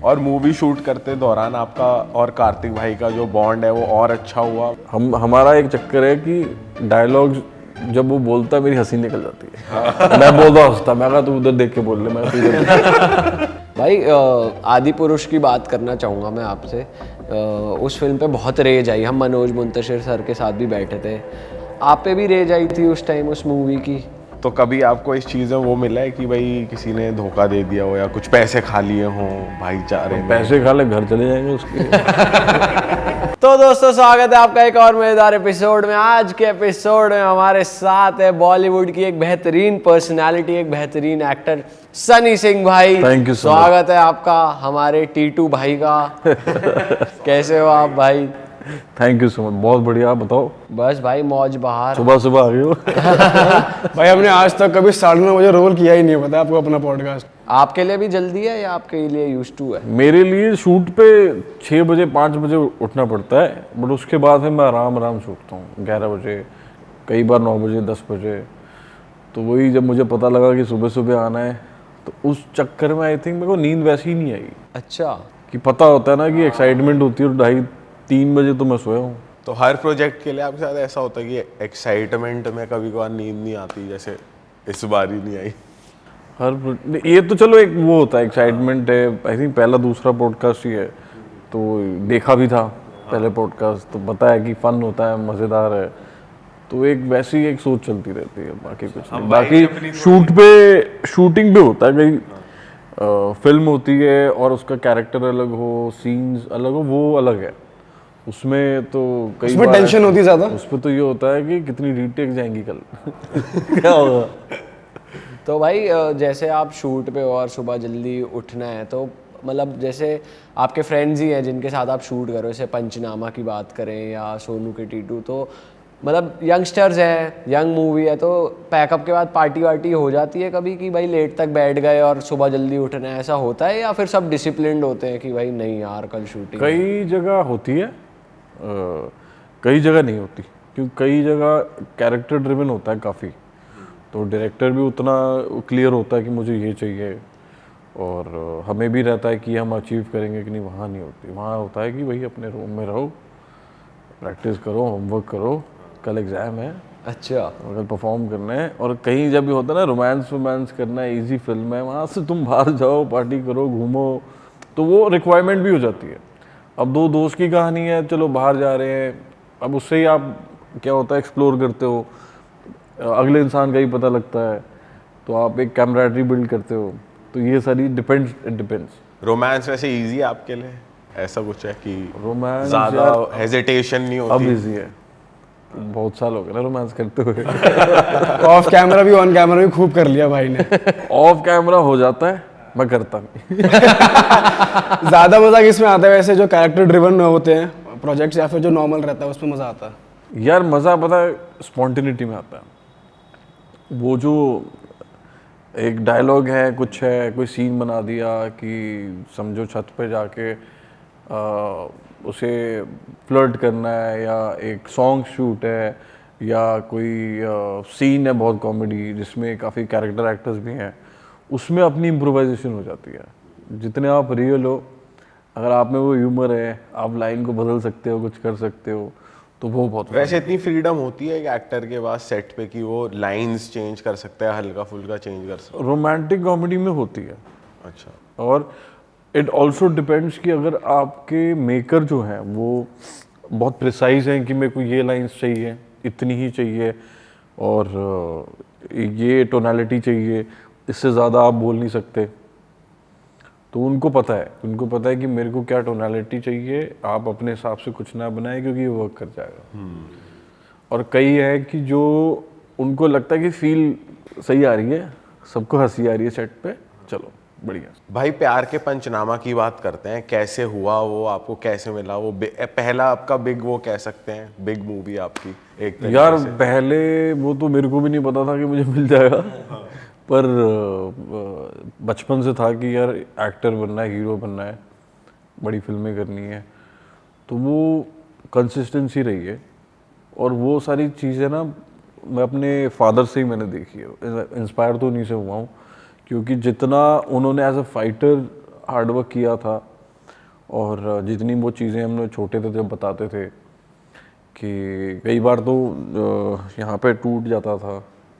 और movie shoot करते दौरान आपका और कार्तिक भाई का जो बॉन्ड है वो और अच्छा हुआ? हमारा एक चक्कर है कि डायलॉग जब वो बोलता है मेरी हंसी निकल जाती है। मैं बोलता हंसता, मैं कहा तू उधर देख के बोल ले, मैं तू इधर भाई आदि पुरुष की बात करना चाहूँगा मैं आपसे। उस फिल्म पे बहुत रेज आई, हम मनोज मुंतशिर सर के साथ भी बैठे थे, आप पे भी रेज आई थी उस टाइम उस मूवी की। तो कभी आपको इस चीज़ में वो मिला है कि भाई किसी ने धोखा दे दिया हो या कुछ पैसे खा लिए हों भाईचारे में? पैसे खा ले घर चले जाएंगे उसके। तो दोस्तों स्वागत है आपका एक और मजेदार एपिसोड में। आज के एपिसोड में हमारे साथ है बॉलीवुड की एक बेहतरीन पर्सनालिटी, एक बेहतरीन एक्टर सनी सिंह भाई। Thank you so स्वागत है आपका हमारे टीटू भाई का। कैसे हो आप भाई? थैंक यू सो मच, बहुत बढ़िया। आप बताओ। बस भाई मौज बहार। सुबह सुबह आ गए हो। भाई हमने आज तक कभी 9:30 बजे रोल किया ही नहीं, पता है आपको अपना पॉडकास्ट। आपके लिए भी जल्दी है या आपके लिए यूज्ड टू है? मेरे लिए शूट पे 6 बजे 5 बजे उठना पड़ता है, बट उसके बाद फिर मैं आराम शूटता हूँ 11 बजे, कई बार 9 बजे 10 बजे। तो वही जब मुझे पता लगा कि सुबह सुबह आना है तो उस चक्कर में आई थिंक मेरे को नींद वैसी ही नहीं आई। अच्छा। कि पता होता है ना कि एक्साइटमेंट होती है, 2:30-3 बजे तो मैं सोया हूँ। तो हर प्रोजेक्ट के लिए आपके साथ ऐसा होता है कि एक्साइटमेंट में कभी कभार नींद नहीं आती, जैसे इस बार ही नहीं आई? ये तो चलो एक वो होता है, एक्साइटमेंट है। आई थिंक पहला दूसरा पॉडकास्ट ही है तो देखा भी था पहले पॉडकास्ट, तो पता है कि फन होता है, मज़ेदार है। तो एक वैसी एक सोच चलती रहती है, बाकी कुछ नहीं। बाकी शूटिंग पे होता है, कहीं फिल्म होती है और उसका कैरेक्टर अलग हो, सीन्स अलग हो, वो अलग है। उसमें तो कई उसमें टेंशन होती है ज़्यादा। उसमें तो ये होता है कि कितनी रीटेक जाएंगी कल। क्या होगा। तो भाई जैसे आप शूट पे हो और सुबह जल्दी उठना है, तो मतलब जैसे आपके फ्रेंड्स ही हैं जिनके साथ आप शूट करो, जैसे पंचनामा की बात करें या सोनू के टीटू, तो मतलब यंगस्टर्स हैं, यंग मूवी है, तो पैकअप के बाद पार्टी वार्टी हो जाती है कभी कि भाई लेट तक बैठ गए और सुबह जल्दी उठना है, ऐसा होता है? या फिर सब डिसिप्लिन्ड होते हैं कि भाई नहीं यार कल शूटिंग? कई जगह होती है, कई जगह नहीं होती, क्योंकि कई जगह कैरेक्टर ड्रिवन होता है काफ़ी। तो डायरेक्टर भी उतना क्लियर होता है कि मुझे ये चाहिए, और हमें भी रहता है कि हम अचीव करेंगे कि नहीं। वहाँ नहीं होती, वहाँ होता है कि भाई अपने रूम में रहो, प्रैक्टिस करो, होमवर्क करो, कल एग्ज़ाम है। अच्छा। अगर परफॉर्म करना है। और कहीं जब भी होता है ना रोमांस करना है, इजी फिल्म है, वहाँ से तुम बाहर जाओ, पार्टी करो, घूमो, तो वो रिक्वायरमेंट भी हो जाती है। अब दो दोस्त की कहानी है, चलो बाहर जा रहे हैं, अब उससे ही आप क्या होता है एक्सप्लोर करते हो, अगले इंसान का ही पता लगता है, तो आप एक कैमराडरी बिल्ड करते हो। तो ये सारी डिपेंड्स। रोमांस वैसे इजी है आपके लिए? ऐसा कुछ है कि रोमांस ज़्यादा हेजिटेशन नहीं अब होती? इजी है, बहुत साल हो गए ना रोमांस करते हुए। ऑफ कैमरा भी ऑन कैमरा भी खूब कर लिया भाई ने। ऑफ कैमरा हो जाता है, मैं करता नहीं। ज़्यादा मज़ा किसमें आता है वैसे, जो कैरेक्टर ड्रिवन होते हैं प्रोजेक्ट्स या फिर जो नॉर्मल रहता है उसमें मज़ा आता है? यार मज़ा पता है स्पॉन्टेनिटी में आता है। वो जो एक डायलॉग है, कुछ है, कोई सीन बना दिया कि समझो छत पे जाके उसे फ्लर्ट करना है, या एक सॉन्ग शूट है, या कोई सीन है बहुत कॉमेडी जिसमें काफ़ी कैरेक्टर एक्टर्स भी हैं, उसमें अपनी इम्प्रोवाइजेशन हो जाती है। जितने आप रियल हो, अगर आप में वो ह्यूमर है, आप लाइन को बदल सकते हो, कुछ कर सकते हो, तो वो बहुत वैसे इतनी फ्रीडम होती है एक एक्टर के पास सेट पे कि वो लाइंस चेंज कर सकता है, हल्का फुल्का चेंज कर सकता रोमांटिक कॉमेडी में होती है। है? अच्छा। और इट ऑल्सो डिपेंड्स कि अगर आपके मेकर जो हैं वो बहुत प्रिसाइज हैं कि मेरे को ये लाइंस चाहिए, इतनी ही चाहिए, और ये टोनालिटी चाहिए, इससे ज़्यादा आप बोल नहीं सकते, तो उनको पता है कि मेरे को क्या टोनालिटी चाहिए, आप अपने हिसाब से कुछ ना बनाए क्योंकि ये वर्क कर जाएगा। और कई है कि जो उनको लगता है कि फील सही आ रही है, सबको हंसी आ रही है सेट पे, चलो बढ़िया। भाई प्यार के पंचनामा की बात करते हैं, कैसे हुआ वो, आपको कैसे मिला वो? पहला आपका बिग वो कह सकते हैं, बिग मूवी आपकी एक तरीके यार से। पहले वो तो मेरे को भी नहीं पता था कि मुझे मिल जाएगा। पर बचपन से था कि यार एक्टर बनना है, हीरो बनना है, बड़ी फिल्में करनी है, तो वो कंसिस्टेंसी रही है। और वो सारी चीज़ें ना मैं अपने फादर से ही मैंने देखी है, इंस्पायर तो उन्हीं से हुआ हूँ, क्योंकि जितना उन्होंने as a fighter hard work किया था। और जितनी वो चीज़ें हम लोग छोटे थे जब बताते थे कि कई बार तो यहाँ पे टूट जाता था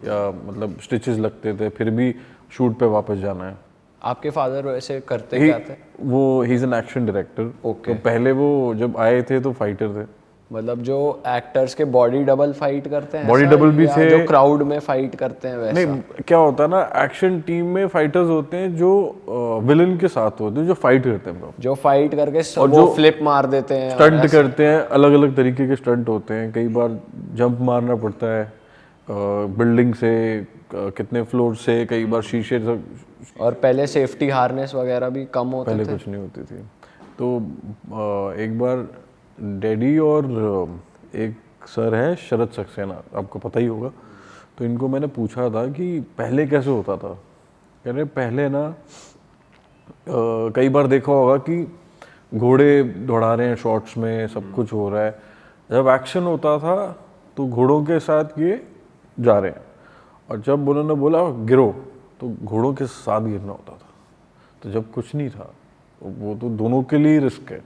या मतलब स्टिचेस लगते थे, फिर भी शूट पे वापस जाना है। आपके फादर वैसे करते क्या थे? वो he is an action director. Okay. तो पहले वो जब आए थे तो फाइटर थे। मतलब जो एक्टर्स के बॉडी डबल फाइट करते हैं Body ऐसा, double भी या थे। जो क्राउड में फाइट करते हैं वैसा? नहीं, क्या होता है ना, एक्शन टीम में फाइटर्स होते हैं जो विलन के साथ होते हैं, जो फाइट करते हैं, जो फाइट करके और वो जो फ्लिप मार देते हैं और स्टंट ऐसा। करते हैं। अलग अलग तरीके के स्टंट होते हैं। कई बार जंप मारना पड़ता है बिल्डिंग से, कितने फ्लोर से, कई बार शीशे से। और पहले सेफ्टी हार्नेस वगैरह भी कम होते पहले थे। कुछ नहीं होती थी। तो एक बार डैडी और एक सर है शरद सक्सेना, आपको पता ही होगा, तो इनको मैंने पूछा था कि पहले कैसे होता था। कह रहे पहले ना कई बार देखा होगा कि घोड़े दौड़ा रहे हैं शॉट्स में, सब कुछ हो रहा है। जब एक्शन होता था तो घोड़ों के साथ ये जा रहे हैं, और जब उन्होंने बोला गिरो तो घोड़ों के साथ गिरना होता था। तो जब कुछ नहीं था तो वो तो दोनों के लिए रिस्क है,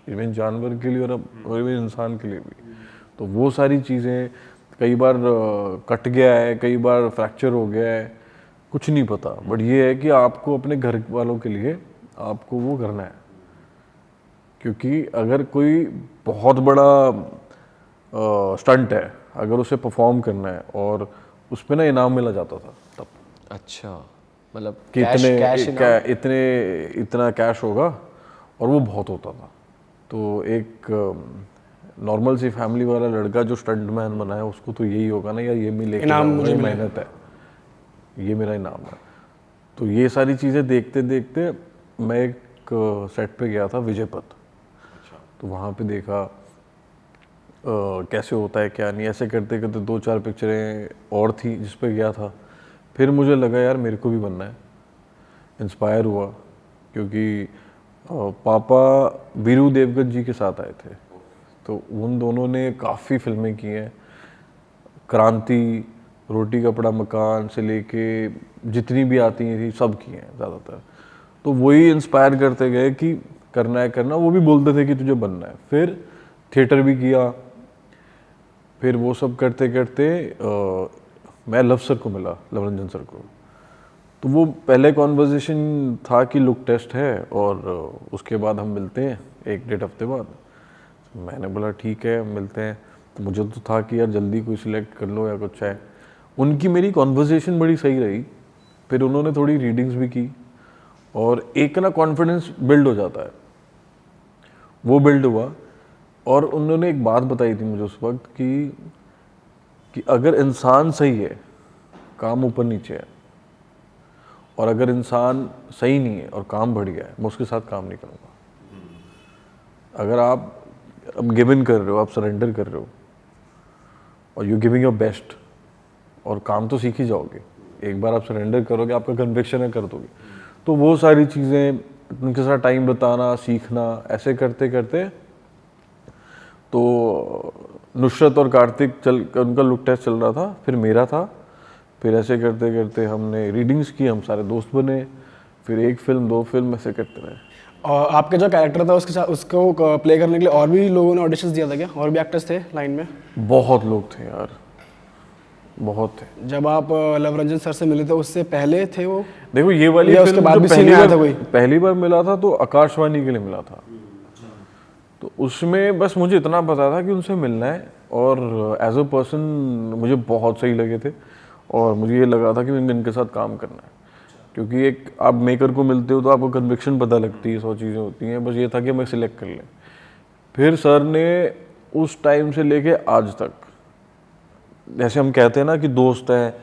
इवन जानवर के लिए और इवन इंसान के लिए भी। तो वो सारी चीज़ें, कई बार कट गया है, कई बार फ्रैक्चर हो गया है, कुछ नहीं पता। बट ये है कि आपको अपने घर वालों के लिए आपको वो करना है, क्योंकि अगर कोई बहुत बड़ा स्टंट है, अगर उसे परफॉर्म करना है और उस पर ना इनाम मिला जाता था तब, अच्छा, मतलब कि कैश इतना कैश होगा, और वो बहुत होता था। तो एक नॉर्मल सी फैमिली वाला लड़का जो स्टंट मैन बना है, उसको तो यही होगा ना यार, ये मैं लेके जाऊंगा, ये मेहनत है, ये मेरा इनाम है। तो ये सारी चीज़ें देखते देखते मैं एक सेट पे गया था, विजयपथ। तो वहाँ पे देखा कैसे होता है क्या नहीं। ऐसे करते करते 2-4 पिक्चरें और थी जिस पे गया था। फिर मुझे लगा यार मेरे को भी बनना है, इंस्पायर हुआ, क्योंकि पापा वीरू देवगन जी के साथ आए थे। तो उन दोनों ने काफ़ी फिल्में की हैं, क्रांति, रोटी कपड़ा मकान से लेके जितनी भी आती थी सब की हैं ज़्यादातर। तो वही इंस्पायर करते गए कि करना है करना। वो भी बोलते थे कि तुझे बनना है। फिर थिएटर भी किया। फिर वो सब करते करते मैं लव सर को मिला, लवरंजन सर को। तो वो पहले कॉन्वर्जेशन था कि लुक टेस्ट है और उसके बाद हम मिलते हैं 1-1.5 हफ्ते बाद। मैंने बोला ठीक है मिलते हैं। तो मुझे तो था कि यार जल्दी कोई सिलेक्ट कर लो या कुछ है। उनकी मेरी कॉन्वर्जेशन बड़ी सही रही। फिर उन्होंने थोड़ी रीडिंग्स भी की और एक ना कॉन्फिडेंस बिल्ड हो जाता है, वो बिल्ड हुआ। और उन्होंने एक बात बताई थी मुझे उस वक्त कि अगर इंसान सही है, काम ऊपर नीचे है, और अगर इंसान सही नहीं है और काम बढ़ गया है, मैं उसके साथ काम नहीं करूँगा। अगर आप अब गिव इन कर रहे हो, आप सरेंडर कर रहे हो और यू गिविंग योर बेस्ट, और काम तो सीख ही जाओगे। एक बार आप सरेंडर करोगे, आपका कन्विक्शन है, कर दोगे। तो वो सारी चीज़ें, उनके साथ टाइम बिताना, सीखना, ऐसे करते करते तो नुसरत और कार्तिक उनका लुक टेस्ट चल रहा था, फिर मेरा था। फिर ऐसे करते करते हमने रीडिंग्स की, हम सारे दोस्त बने। फिर 1 फिल्म 2 फिल्म ऐसे करते रहे। और आपके जो कैरेक्टर था उसके साथ उसको प्ले करने के लिए और भी लोगों ने ऑडिशंस दिया था क्या? और भी एक्टर्स थे लाइन में? बहुत लोग थे यार, बहुत थे। जब आप लवरंजन सर से मिले थे उससे पहले थे वो? देखो ये वाली या उसके फिल्म बाद जो भी सीन आया था कोई? पहली बार मिला था तो आकाशवाणी के लिए मिला था। तो उसमें बस मुझे इतना पता था कि उनसे मिलना है, और एज अ पर्सन मुझे बहुत सही लगे थे, और मुझे ये लगा था कि मुझे इनके साथ काम करना है। क्योंकि एक आप मेकर को मिलते हो तो आपको कन्विक्शन पता लगती है, 100 चीज़ें होती हैं। बस ये था कि मैं सिलेक्ट कर लें। फिर सर ने उस टाइम से लेके आज तक, जैसे हम कहते हैं ना कि दोस्त हैं,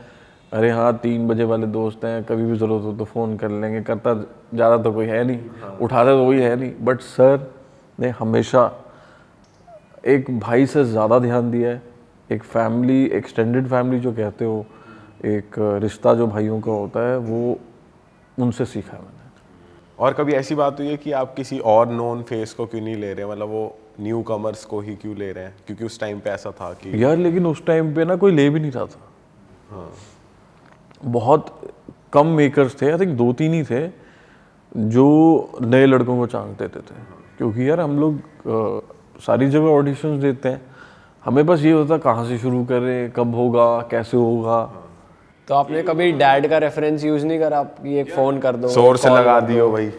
अरे हाँ 3 बजे वाले दोस्त हैं, कभी भी ज़रूरत हो तो फ़ोन कर लेंगे, करता ज़्यादा तो कोई है नहीं, उठाता तो कोई है नहीं। बट सर ने हमेशा एक भाई से ज़्यादा ध्यान दिया है। एक फैमिली, एक्सटेंडेड फैमिली जो कहते हो, एक रिश्ता जो भाइयों का होता है, वो उनसे सीखा है मैंने। और कभी ऐसी बात हुई है कि आप किसी और नोन फेस को क्यों नहीं ले रहे, मतलब वो न्यू कमर्स को ही क्यों ले रहे हैं? क्योंकि उस टाइम पे ऐसा था कि यार, लेकिन उस टाइम पे ना कोई ले भी नहीं रहा था। हाँ। बहुत कम मेकर्स थे, आई थिंक 2-3 ही थे जो नए लड़कों को चांस देते थे, क्योंकि यार हम लोग सारी जगह ऑडिशंस देते हैं, हमें बस ये होता कहाँ से शुरू करें, कब होगा, कैसे होगा। तो आपने कभी डैड का रेफरेंस यूज़ नहीं करा कि एक फ़ोन कर दो, शोर से लगा दियो भाई।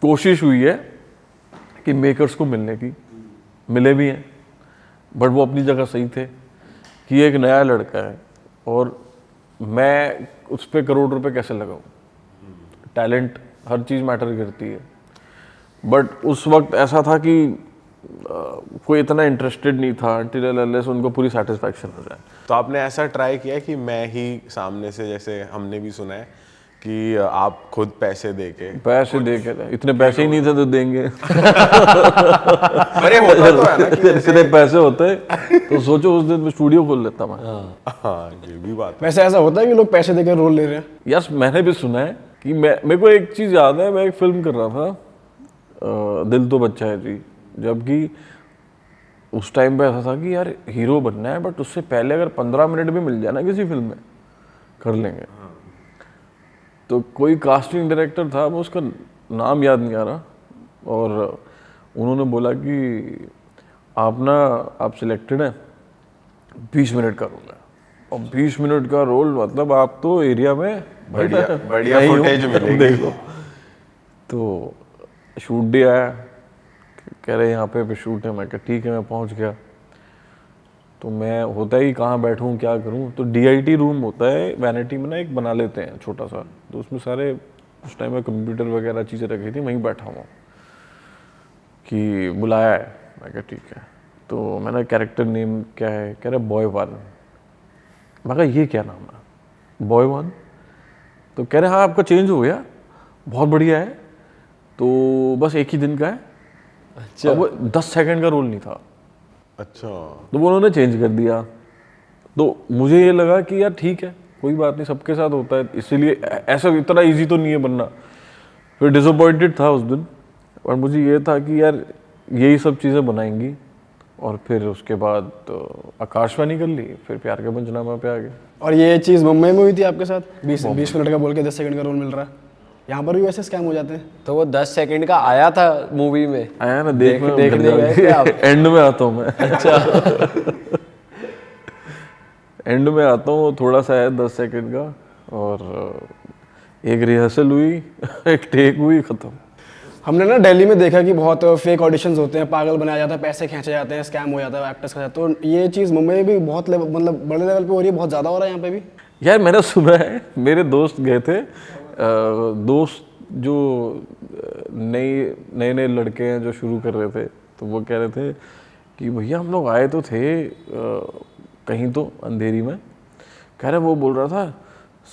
कोशिश हुई है कि मेकर्स को मिलने की, मिले भी हैं, बट वो अपनी जगह सही थे कि एक नया लड़का है और मैं उस पर करोड़ रुपए कैसे लगाऊं। टैलेंट हर चीज़ मैटर करती है, बट उस वक्त ऐसा था कि कोई इतना इंटरेस्टेड नहीं था until unless उनको पूरी सेटिस्फैक्शन हो जाए। तो आपने ऐसा ट्राई किया कि मैं ही सामने से, जैसे हमने भी सुना है कि आप खुद पैसे दे के इतने पैसे ही नहीं थे तो देंगे। अरे होता तो है ना कि इतने पैसे होते तो सोचो उस दिन मैं स्टूडियो खोल लेता मैं। हाँ ये भी बात है। वैसे ऐसा होता है कि लोग पैसे देकर रोल ले रहे हैं? यस, मैंने भी सुना है कि मेरे को एक चीज़ याद है, मैं एक फिल्म कर रहा था दिल तो बच्चा है जी, जबकि उस टाइम पे ऐसा था कि यार हीरो बनना है, बट उससे पहले अगर 15 मिनट भी मिल जाए ना किसी फिल्म में कर लेंगे। तो कोई कास्टिंग डायरेक्टर था, वो उसका नाम याद नहीं आ रहा, और उन्होंने बोला कि आप सिलेक्टेड हैं, 20 मिनट का रोल है। और 20 मिनट का रोल मतलब आप तो एरिया में बढ़िया फुटेज मिलेगी। देखो, तो शूट डे आया, कह रहे यहाँ पे शूट है। मैं कहा ठीक है, मैं पहुँच गया। तो मैं होता ही कहाँ बैठूँ क्या करूँ, तो DIT रूम होता है वैनिटी में ना, एक बना लेते हैं छोटा सा, तो उसमें सारे उस टाइम में कंप्यूटर वगैरह चीज़ें रखी थी, वहीं बैठा हुआ कि बुलाया है। मैं कहा ठीक है। तो मैंने कैरेक्टर नेम क्या है, कह रहे बॉय वन। मैं कहा ये क्या नाम है, बॉय वन? तो कह रहे हाँ आपका चेंज हो गया, बहुत बढ़िया है, तो बस एक ही दिन का है। अच्छा। वो 10 सेकंड का रोल नहीं था। अच्छा। तो वो उन्होंने चेंज कर दिया। तो मुझे ये लगा कि यार ठीक है, कोई बात नहीं, सबके साथ होता है, इसीलिए ऐसा इतना इजी तो नहीं है बनना। फिर डिसअपॉइंटेड था उस दिन, और मुझे ये था कि यार यही सब चीज़ें बनाएंगी। और फिर उसके बाद आकाशवाणी कर ली, फिर प्यार के पंचनामा पे आ गए। और ये चीज़ मुंबई में हुई थी आपके साथ? 20 मिनट का बोल के 10 सेकंड का रोल मिल रहा है। यहाँ पर भी वैसे स्कैम हो जाते हैं? तो वो 10 सेकंड का आया था मूवी में? आया ना, देखने गए थे आप? एंड में आता हूँ मैं। अच्छा। एंड में आता हूँ, थोड़ा सा है 10 सेकंड का, और एक रिहर्सल हुई, एक टेक हुई, खत्म। हमने ना दिल्ली में देखा कि बहुत फेक ऑडिशंस होते हैं, पागल बनाया जाता है, पैसे खींचे जाते हैं, स्कैम हो जाता है एक्टर्स के साथ। तो ये चीज़ मुंबई में भी बहुत मतलब बड़े लेवल पे हो रही है, बहुत ज़्यादा हो रहा है यहाँ पे भी। यार मैंने सुना है, मेरे दोस्त गए थे, दोस्त जो नए लड़के हैं जो शुरू कर रहे थे, तो वो कह रहे थे कि भैया हम लोग आए तो थे कहीं तो अंधेरी में, कह रहे वो बोल रहा था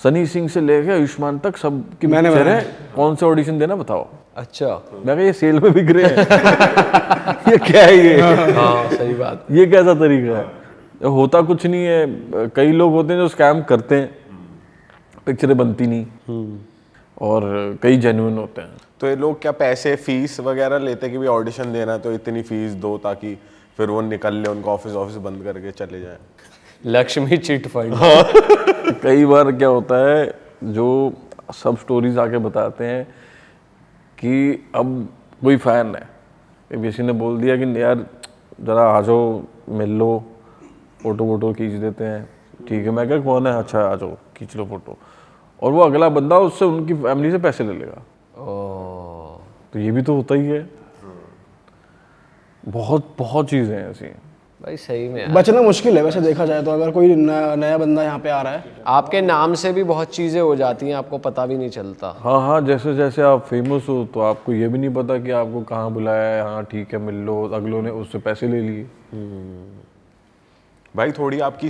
सनी सिंह से लेके आयुष्मान तक सब की मैंने पिक्चर है, कौन सा ऑडिशन देना बताओ। अच्छा। मैं कहा ये सेल में बिक रहे हैं। ये क्या है ये? हाँ सही बात। ये कैसा तरीका है? होता कुछ नहीं है। कई लोग होते हैं जो स्कैम करते हैं, पिक्चरें बनती नहीं, और कई जेन्युइन होते हैं। तो ये लोग क्या पैसे फीस वगैरह लेते हैं कि भाई ऑडिशन देना है तो इतनी फीस दो, ताकि फिर वो निकल ले, उनको ऑफिस बंद करके चले जाएं? Lakshmi chit fund. कई बार क्या होता है, जो सब स्टोरीज आके बताते हैं कि अब कोई फैन है, किसी ने बोल दिया कि यार ज़रा आ जाओ, मिल लो, फ़ोटो वोटो खींच देते हैं। ठीक है, मैं क्या कौन है, अच्छा आ जाओ खींच लो फ़ोटो, और वो अगला बंदा उससे उनकी फैमिली से पैसे ले लेगा। तो ये भी तो होता ही है। बहुत चीज़ें हैं ऐसी। भाई सही में यार। बचना मुश्किल है वैसे देखा जाए तो, अगर कोई नया बंदा यहाँ पे आ रहा है। आपके नाम से भी बहुत चीज़ें हो जाती हैं, आपको पता भी नहीं चलता। हाँ, जैसे जैसे आप फेमस हो तो आपको ये भी नहीं पता कि आपको कहाँ बुलाया है। हाँ ठीक है, मिल लो, अगलों ने उससे पैसे ले लिए। भाई थोड़ी आपकी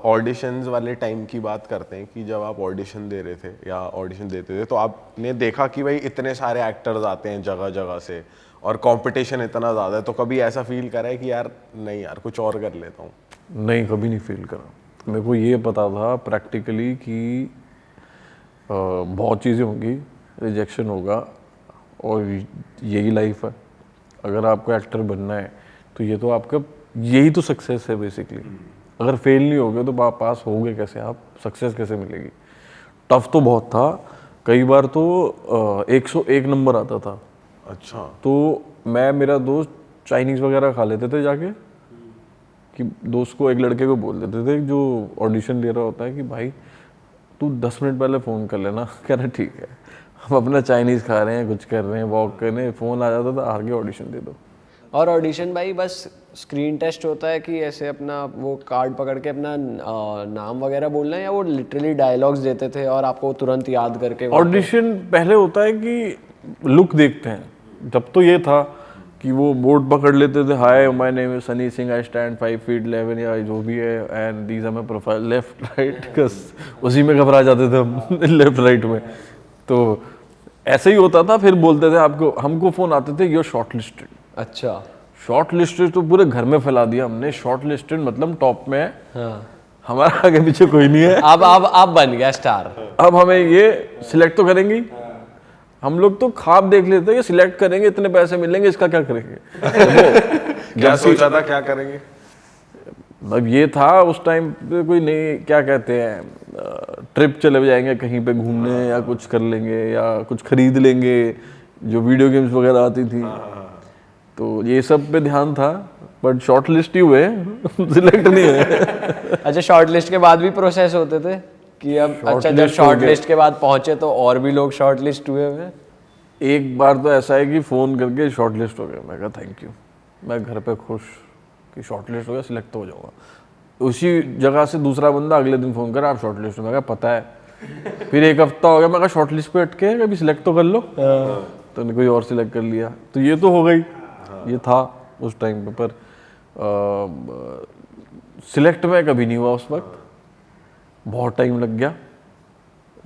ऑडिशंस वाले टाइम की बात करते हैं कि जब आप ऑडिशन दे रहे थे या ऑडिशन देते थे, तो आपने देखा कि भाई इतने सारे एक्टर्स आते हैं जगह जगह से और कंपटीशन इतना ज़्यादा है, तो कभी ऐसा फील करा है कि यार नहीं यार कुछ और कर लेता हूँ? नहीं, कभी नहीं फील करा। मेरे को ये पता था प्रैक्टिकली कि बहुत चीज़ें होंगी, रिजेक्शन होगा, और यही लाइफ है। अगर आपको एक्टर बनना है तो ये तो आपका यही तो सक्सेस है बेसिकली। अगर फेल नहीं होगे तो पास होगे कैसे आप, सक्सेस कैसे मिलेगी? टफ तो बहुत था, कई बार तो 101 नंबर आता था। अच्छा। तो मैं मेरा दोस्त चाइनीज़ वगैरह खा लेते थे जाके, कि दोस्त को, एक लड़के को बोल देते थे जो ऑडिशन दे रहा होता है कि भाई तू 10 मिनट पहले फ़ोन कर लेना। कह रहे ठीक है, हम अपना चाइनीज़ खा रहे हैं, कुछ कर रहे हैं, वॉक कर रहे हैं, फ़ोन आ जाता था, आगे ऑडिशन दे दो। और ऑडिशन भाई बस स्क्रीन टेस्ट होता है कि ऐसे अपना वो कार्ड पकड़ के अपना नाम वगैरह बोलना है, या वो लिटरली डायलॉग्स देते थे और आपको तुरंत याद करके ऑडिशन पहले होता है कि लुक देखते हैं। जब तो ये था कि वो बोर्ड पकड़ लेते थे, hi my name is Sunny Singh, I stand 5 feet 11 या जो भी है, and these are my profile, left right, बस उसी में घबरा जाते थे हम लेफ्ट राइट में। तो ऐसे ही होता था। फिर बोलते थे आपको, हमको फ़ोन आते थे, यू शॉर्ट लिस्टेड। अच्छा। शॉर्ट लिस्टेड तो पूरे घर में फैला दिया हमने। शॉर्ट लिस्टेड मतलब टॉप में है, हाँ। हमारा आगे पीछे कोई नहीं है। अब बन गया स्टार। अब हमें ये सिलेक्ट तो करेंगे ही। हम लोग तो ख्वाब देख लेते हैं कि सिलेक्ट करेंगे, इतने पैसे मिलेंगे, इसका क्या करेंगे। क्या सोचा था क्या करेंगे? मतलब ये था उस टाइम पे, कोई नहीं, क्या कहते हैं, ट्रिप चले जाएंगे कहीं पे घूमने, या कुछ कर लेंगे, या कुछ खरीद लेंगे, जो वीडियो गेम्स वगैरह आती थी। तो ये सब पे ध्यान था, बट शॉर्ट लिस्ट ही हुए, सिलेक्ट नहीं हुए। अच्छा, शॉर्ट लिस्ट के बाद भी प्रोसेस होते थे कि अब अच्छा जब शॉर्ट लिस्ट के बाद पहुंचे तो और भी लोग शॉर्ट लिस्ट हुए हुए? एक बार तो ऐसा है कि फ़ोन करके शॉर्ट लिस्ट हो गया। मैं कहा थैंक यू, मैं घर पे खुश कि शॉर्ट लिस्ट हो गया, सिलेक्ट तो हो जाऊंगा। उसी जगह से दूसरा बंदा अगले दिन फ़ोन करा, आप शॉर्ट लिस्ट हो। मैं कहा पता है। फिर एक हफ्ता हो गया, मैं कहा शॉर्ट लिस्ट पे अटके हैं, कभी सिलेक्ट तो कर लो। तो ने कोई और सिलेक्ट कर लिया, तो ये तो हो गई। ये था उस टाइम पे, पर सिलेक्ट में कभी नहीं हुआ उस वक्त, बहुत टाइम लग गया।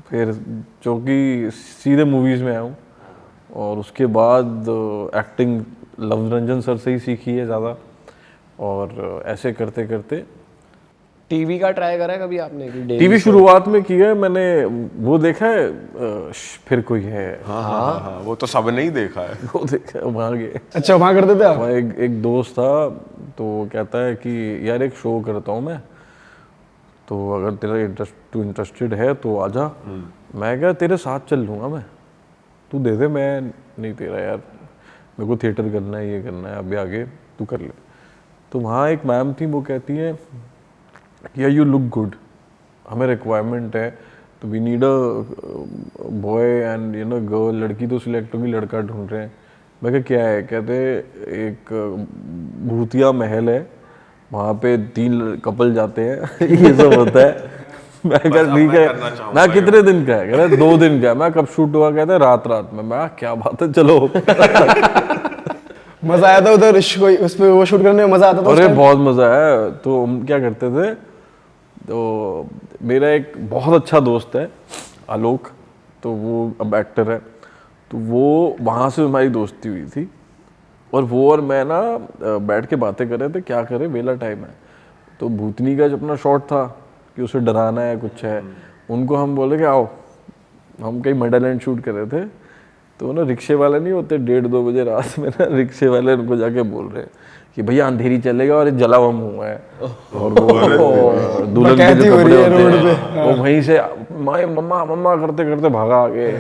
फिर चूँकि सीधे मूवीज़ में आया हूँ, और उसके बाद एक्टिंग लव रंजन सर से ही सीखी है ज़्यादा, और ऐसे करते करते टीवी का ट्राई करा है कभी आपने कि daily टीवी show? शुरुआत में किया है मैंने। वो देखा है फिर कोई है, हाँ, वो तो सबने ही देखा है। वो देखा है, वहाँ गए। अच्छा, वहाँ करते थे आप? वहाँ एक दोस्त था, तो वो कहता है कि यार एक शो करता हूँ मैं, तो अगर तेरा इंटरेस्टेड है तो आजा। मैं क्या, तेरे साथ चल लूँगा मैं, तू दे दे, मैं नहीं तेरा यार, मेरे को थिएटर करना है, ये करना है, अभी आगे तू कर ले। तो वहाँ एक मैम थी, वो कहती है या यू लुक गुड, हमें रिक्वायरमेंट है, तो we need a boy and you know girl, लड़की तो सिलेक्ट होगी, लड़का ढूंढ रहे हैं। मैं कहा क्या है? कहते एक भूतिया महल है, वहाँ पे 3 कपल जाते हैं ये सब होता है। मैं कहा ठीक है। मैं कितने दिन का है? कह रहे 2 दिन का है। मैं कब शूट हुआ? कहते रात में। मैं क्या बात है, चलो। मजा आया था उधर कोई उस पे वो शूट करने में? मजा आता था उस अरे time? बहुत मजा आया। तो हम क्या करते थे, तो मेरा एक बहुत अच्छा दोस्त है आलोक, तो वो अब एक्टर है, तो वो वहाँ से हमारी दोस्ती हुई थी। और वो और मैं ना बैठ के बातें कर रहे थे, क्या करें, वेला टाइम है। तो भूतनी का जो अपना शॉट था कि उसे डराना है, कुछ है, उनको हम बोले कि आओ, हम कहीं मडरलैंड शूट कर रहे थे। तो ना रिक्शे वाले नहीं होते, 1:30-2 बजे रात में ना रिक्शे वाले उनको जाके बोल रहे हैं कि भैया अंधेरी चलेगा और जला हुआ मुँह है, और वो दुल्हन के जो कपड़े होते हैं, वो वहीं से मम्मा मम्मा करते करते भागा आगे,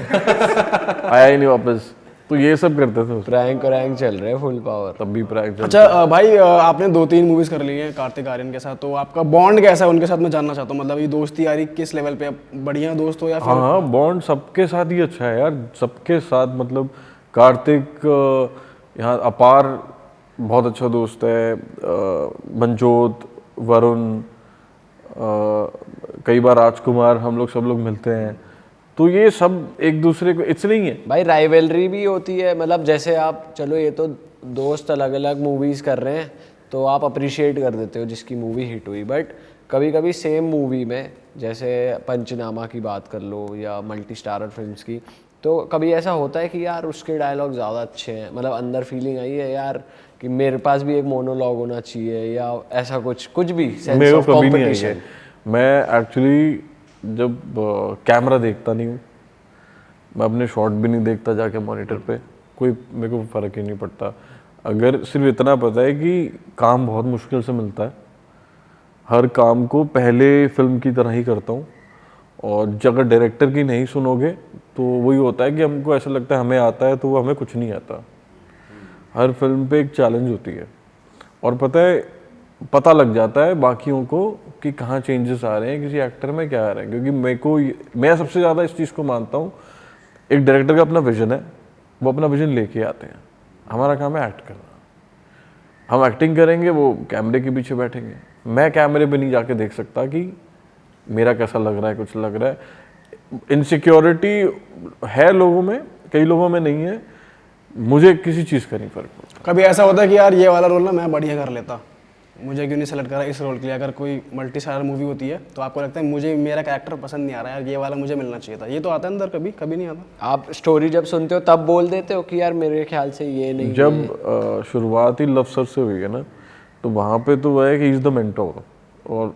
आया ही नहीं वापस। तो ये सब करते थे। प्रैंक चल रहे हैं फुल पावर। तब भी प्रैंक। अच्छा भाई, आपने 2-3 मूवीज कर ली हैं कार्तिक आर्यन के साथ, तो आपका बॉन्ड कैसा है उनके साथ? मैं जानना चाहता हूँ, मतलब ये दोस्ती यारी किस लेवल पे, बढ़िया दोस्त हो या फिर? हाँ, बॉन्ड सबके साथ ही अच्छा है यार, सबके साथ। मतलब कार्तिक यहाँ अपार बहुत अच्छा दोस्त है, मंजोत, वरुण, कई बार राजकुमार, हम लोग सब लोग मिलते हैं। तो ये सब एक दूसरे को, इट्स नहीं है भाई राइवलरी भी होती है, मतलब जैसे आप, चलो ये तो दोस्त अलग अलग मूवीज़ कर रहे हैं तो आप अप्रिशिएट कर देते हो जिसकी मूवी हिट हुई, बट कभी कभी सेम मूवी में, जैसे पंचनामा की बात कर लो या मल्टी स्टारर फिल्म्स की, तो कभी ऐसा होता है कि यार उसके डायलॉग ज़्यादा अच्छे हैं, मतलब अंदर फीलिंग आई है यार कि मेरे पास भी एक मोनोलॉग होना चाहिए, या ऐसा कुछ भी मेरे को कभी नहीं आई है। मैं एक्चुअली जब कैमरा देखता नहीं हूँ, मैं अपने शॉट भी नहीं देखता जाके मॉनिटर पे, कोई मेरे को फ़र्क ही नहीं पड़ता। अगर सिर्फ इतना पता है कि काम बहुत मुश्किल से मिलता है, हर काम को पहले फिल्म की तरह ही करता हूँ, और अगर डायरेक्टर की नहीं सुनोगे तो वही होता है कि हमको ऐसा लगता है हमें आता है तो वो हमें कुछ नहीं आता। हर फिल्म पे एक चैलेंज होती है और पता लग जाता है बाकियों को कि कहाँ चेंजेस आ रहे हैं, किसी एक्टर में क्या आ रहा है। क्योंकि मैं सबसे ज़्यादा इस चीज़ को मानता हूँ, एक डायरेक्टर का अपना विजन है, वो अपना विजन लेके आते हैं, हमारा काम है एक्ट करना। हम एक्टिंग करेंगे, वो कैमरे के पीछे बैठेंगे। मैं कैमरे पे नहीं जाके देख सकता कि मेरा कैसा लग रहा है, कुछ लग रहा है। इनसिक्योरिटी है लोगों में, कई लोगों में नहीं है। मुझे किसी चीज़ का नहीं फर्क पड़ता। कभी ऐसा होता है कि यार ये वाला रोल ना मैं बढ़िया कर लेता, मुझे क्यों नहीं सेलेक्ट करा इस रोल के लिए? अगर कोई मल्टी स्टारर मूवी होती है तो आपको लगता है मुझे मेरा कैरेक्टर पसंद नहीं आ रहा है यार, ये वाला मुझे मिलना चाहिए था, ये तो आता है अंदर? कभी कभी नहीं आता? आप स्टोरी जब सुनते हो तब बोल देते हो कि यार मेरे ख्याल से ये नहीं जब शुरुआत ही लव सर से हुई है ना, तो वहाँ पे तो वह है कि इज़ द मेंटोर। और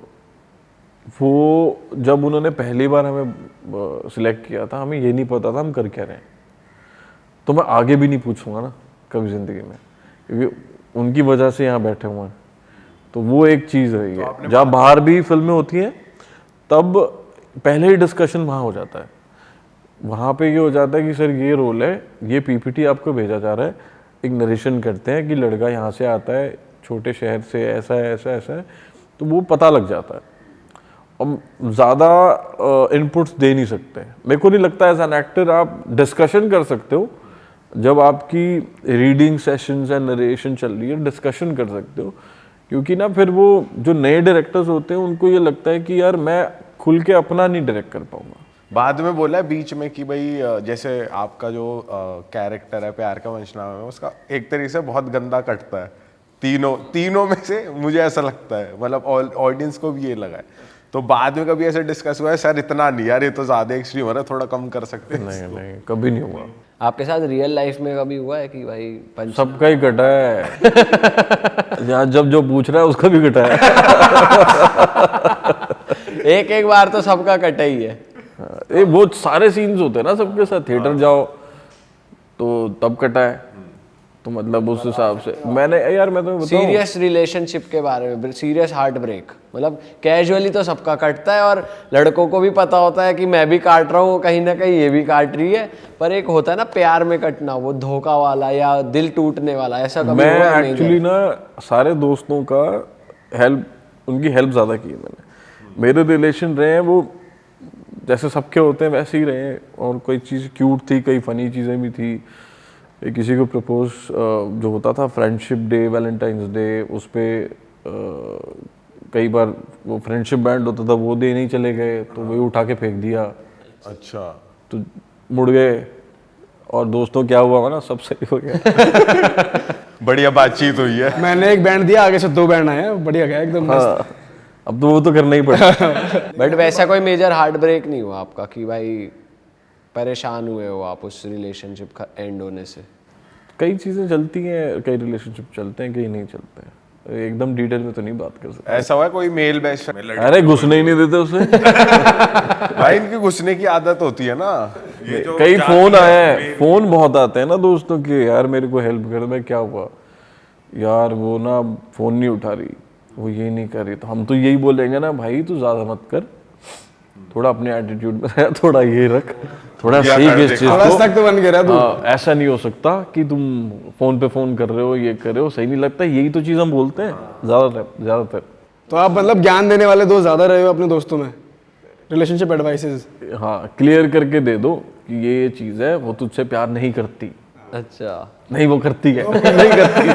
वो जब उन्होंने पहली बार हमें सिलेक्ट किया था, हमें ये नहीं पता था हम कर क्या रहे हैं। तो मैं आगे भी नहीं पूछूंगा ना कभी ज़िंदगी में, क्योंकि उनकी वजह से यहाँ बैठे हुए हैं। तो वो एक चीज़ रही है। जब बाहर भी फिल्में होती हैं तब पहले ही डिस्कशन वहाँ हो जाता है। वहाँ पे ये हो जाता है कि सर ये रोल है, ये पीपीटी आपको भेजा जा रहा है, एक नरेशन करते हैं कि लड़का यहाँ से आता है, छोटे शहर से, ऐसा है ऐसा ऐसा है, तो वो पता लग जाता है। अब ज़्यादा इनपुट्स दे नहीं सकते। मेरे को नहीं लगता एज एन एक्टर आप डिस्कशन कर सकते हो। जब आपकी रीडिंग सेशंस या नरेशन चल रही है, डिस्कशन कर सकते हो, क्योंकि ना फिर वो जो नए डायरेक्टर्स होते हैं उनको ये लगता है कि यार मैं खुल के अपना नहीं डायरेक्ट कर पाऊंगा। बाद में बोला है बीच में कि भाई जैसे आपका जो कैरेक्टर है प्यार का वंशनामा में, उसका एक तरीके से बहुत गंदा कटता है तीनों में से, मुझे ऐसा लगता है। मतलब ऑडियंस को भी ये लगा है। तो बाद में कभी ऐसे डिस्कस हुआ है सर इतना नहीं यार, ये तो ज्यादा एक्सट्रीम हो रहा है, थोड़ा कम कर सकते हैं? नहीं, कभी नहीं हुआ। आपके साथ रियल लाइफ में कभी हुआ है कि भाई पंच? सबका ही कटा है। यहाँ जब जो पूछ रहा है उसका भी कटा है। एक बार तो सबका कटा ही है। ये वो सारे सीन्स होते हैं ना सबके साथ। थिएटर जाओ तो तब कटा है, तो मतलब उस हिसाब से मैंने यार मैं तो बताऊं, सीरियस रिलेशनशिप के बारे में, सीरियस हार्ट ब्रेक, मतलब कैजुअली तो सबका कटता है और लड़कों को भी पता होता है कि मैं भी काट रहा हूँ, कहीं ना कहीं ये भी काट रही है। पर एक होता है ना प्यार में कटना, वो धोखा वाला या दिल टूटने वाला, ऐसा कभी मैं हुआ? एक्चुअली ना सारे दोस्तों का उनकी हेल्प ज़्यादा की है मैंने। मेरे रिलेशन रहे हैं वो जैसे सबके होते हैं वैसे ही रहे हैं, और कोई चीज़ क्यूट थी, कई फ़नी चीज़ें भी थी। किसी को प्रपोज जो होता था फ्रेंडशिप डे, वैलेंटाइंस डे, उस पर कई बार वो फ्रेंडशिप बैंड होता था, वो दे नहीं चले गए तो वही उठा के फेंक दिया। अच्छा, तो मुड़ गए और दोस्तों क्या हुआ ना, सब सही हो गया। बढ़िया बातचीत हुई है। मैंने एक बैंड दिया, आगे से 2 बैंड आए हैं, बढ़िया गया एकदम मस्त। हाँ, अब तो वो तो करना ही पड़ा। बट वैसा कोई मेजर हार्ट ब्रेक नहीं हुआ आपका कि भाई परेशान हुए हो आप उस रिलेशनशिप का एंड होने से? कई चीज़ें चलती हैं, कई रिलेशनशिप चलते हैं, कई नहीं चलते हैं। एकदम डिटेल में तो नहीं बात कर सकते। ऐसा हुआ है कोई मेल बेस्ट? अरे घुसने ही नहीं देते उसे। भाई इनकी घुसने की आदत होती है ना। कई फोन आए हैं, फोन बहुत आते हैं ना दोस्तों के, यार मेरे को हेल्प कर दे, क्या हुआ यार, वो ना फोन नहीं उठा रही, वो ये नहीं कर रही। तो हम तो यही बोलेंगे ना, भाई तू ज़्यादा मत कर, थोड़ा अपने एटीट्यूड में रह, थोड़ा ये रख, थोड़ा सही इस चीज़ थोड़ा को। सख्त बन के रह तू। ऐसा नहीं हो सकता कि तुम फोन पे फोन कर रहे हो, ये कर रहे हो, सही नहीं लगता। यही तो चीज़ हम बोलते हैं ज़्यादातर। तो आप मतलब ज्ञान देने वाले दोस्त ज़्यादा रहे हो अपने दोस्तों में, रिलेशनशिप एडवाइसेस? हाँ, क्लियर करके दे दो कि ये चीज़ है, वो तुझसे प्यार नहीं करती। अच्छा, नहीं वो करती है। नहीं करती।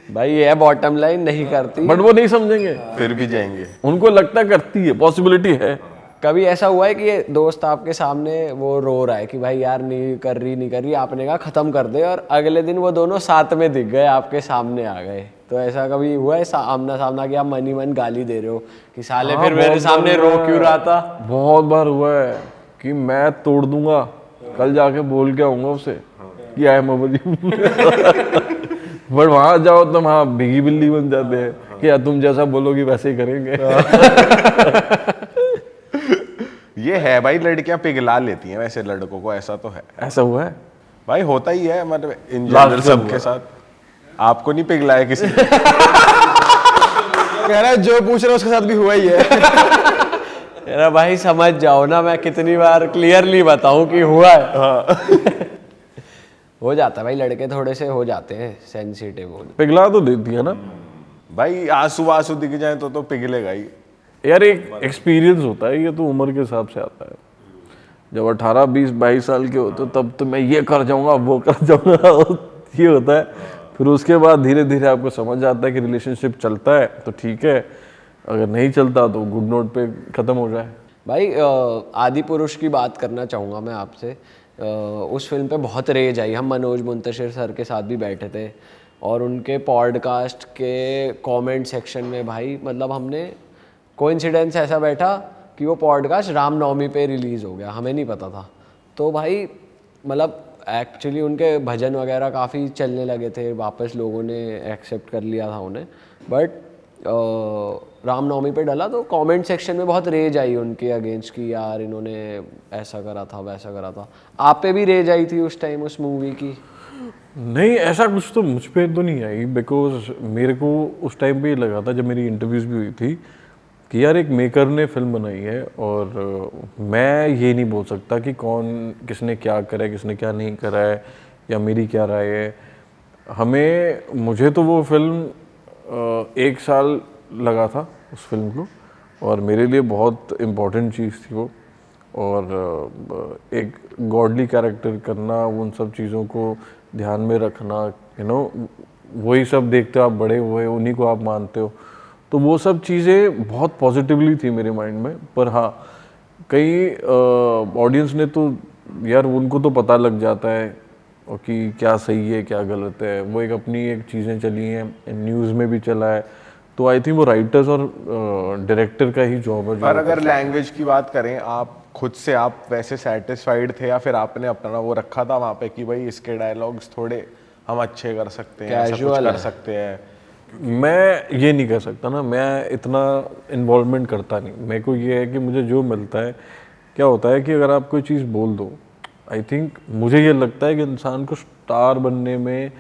भाई ये है बॉटम लाइन, नहीं करती। बट वो नहीं समझेंगे, फिर भी जाएंगे। उनको लगता करती है, पॉसिबिलिटी है। कभी ऐसा हुआ है कि ये दोस्त आपके सामने वो रो रहा है कि भाई यार नहीं कर रही, आपने कहा खत्म कर दे, और अगले दिन वो दोनों साथ में दिख गए, आपके सामने आ गए? तो ऐसा कभी हुआ है आमना सामना कि आप मन ही मन गाली दे रहे हो कि साले हाँ, फिर मेरे सामने रो क्यों रहा था? बहुत बार हुआ है कि मैं तोड़ दूंगा, कल जाके बोल के आऊंगा उसे कि I am over you. But वहां जाओ तो वहां भीगी बिल्ली बन जाते हैं कि यार तुम जैसा बोलोगी वैसे ही करेंगे। ये है भाई, लड़कियां पिघला लेती हैं वैसे लड़कों को, ऐसा तो है। ऐसा हुआ है भाई होता ही है, मतलब इन जनरल सबके साथ। आपको नहीं पिघलाया किसी ने? कह रहा है जो पूछ रहा है उसके साथ भी हुआ ही है। मेरा भाई समझ जाओ ना, मैं कितनी बार क्लियरली बताऊं कि हुआ है। हो जाता है भाई, लड़के थोड़े से हो जाते हैं सेंसिटिव। पिघला तो देती है ना भाई, आंसू आंसू दिख जाए तो पिघलेगा ही। यार, एक एक्सपीरियंस होता है, ये तो उम्र के हिसाब से आता है। जब 18, 20, 22 साल के होते हो तब तो मैं ये कर जाऊंगा, वो कर जाऊंगा, ये होता है। फिर उसके बाद धीरे धीरे आपको समझ आता है कि रिलेशनशिप चलता है तो ठीक है, अगर नहीं चलता तो गुड नोट पे ख़त्म हो जाए। भाई आदि पुरुष की बात करना चाहूँगा मैं आपसे। उस फिल्म पे बहुत रेज आई। हम मनोज मुंतशिर सर के साथ भी बैठे थे और उनके पॉडकास्ट के कमेंट सेक्शन में भाई मतलब हमने कोइंसिडेंस ऐसा बैठा कि वो पॉडकास्ट रामनवमी पे रिलीज़ हो गया, हमें नहीं पता था। तो भाई मतलब एक्चुअली उनके भजन वगैरह काफ़ी चलने लगे थे, वापस लोगों ने एक्सेप्ट कर लिया था उन्हें। बट रामनवमी पे डला तो कमेंट सेक्शन में बहुत रेज आई उनके अगेंस्ट कि यार इन्होंने ऐसा करा था वैसा करा था। आप पे भी रेज आई थी उस टाइम उस मूवी की? नहीं, ऐसा कुछ तो मुझ पे तो नहीं आई, बिकॉज मेरे को उस टाइम पे ये लगा था जब मेरी इंटरव्यूज़ भी हुई थी कि यार एक मेकर ने फिल्म बनाई है और मैं ये नहीं बोल सकता कि कौन किसने क्या करा है, किसने क्या नहीं करा है, या मेरी क्या राय है। मुझे तो वो फिल्म 1 साल लगा था उस फिल्म को, और मेरे लिए बहुत इम्पोर्टेंट चीज़ थी वो। और एक गॉडली कैरेक्टर करना, उन सब चीज़ों को ध्यान में रखना, वही सब देखते हो आप, बड़े हुए उन्हीं को आप मानते हो, तो वो सब चीज़ें बहुत पॉजिटिवली थी मेरे माइंड में। पर हाँ, कई ऑडियंस ने तो यार उनको तो पता लग जाता है और कि क्या सही है क्या गलत है, वो एक अपनी एक चीज़ें चली हैं, न्यूज़ में भी चला है। तो आई थिंक वो राइटर्स और डायरेक्टर का ही जॉब है। पर अगर लैंग्वेज की बात करें, आप खुद से आप वैसे सेटिस्फाइड थे या फिर आपने अपना वो रखा था वहाँ पे कि भाई इसके डायलॉग्स थोड़े हम अच्छे कर सकते हैं, ऐसा कुछ कर सकते हैं? मैं ये नहीं कह सकता ना, मैं इतना इन्वॉल्वमेंट करता नहीं। मेरे को ये है कि मुझे जो मिलता है, क्या होता है कि अगर आप कोई चीज़ बोल दो, आई थिंक मुझे ये लगता है कि इंसान को स्टार बनने में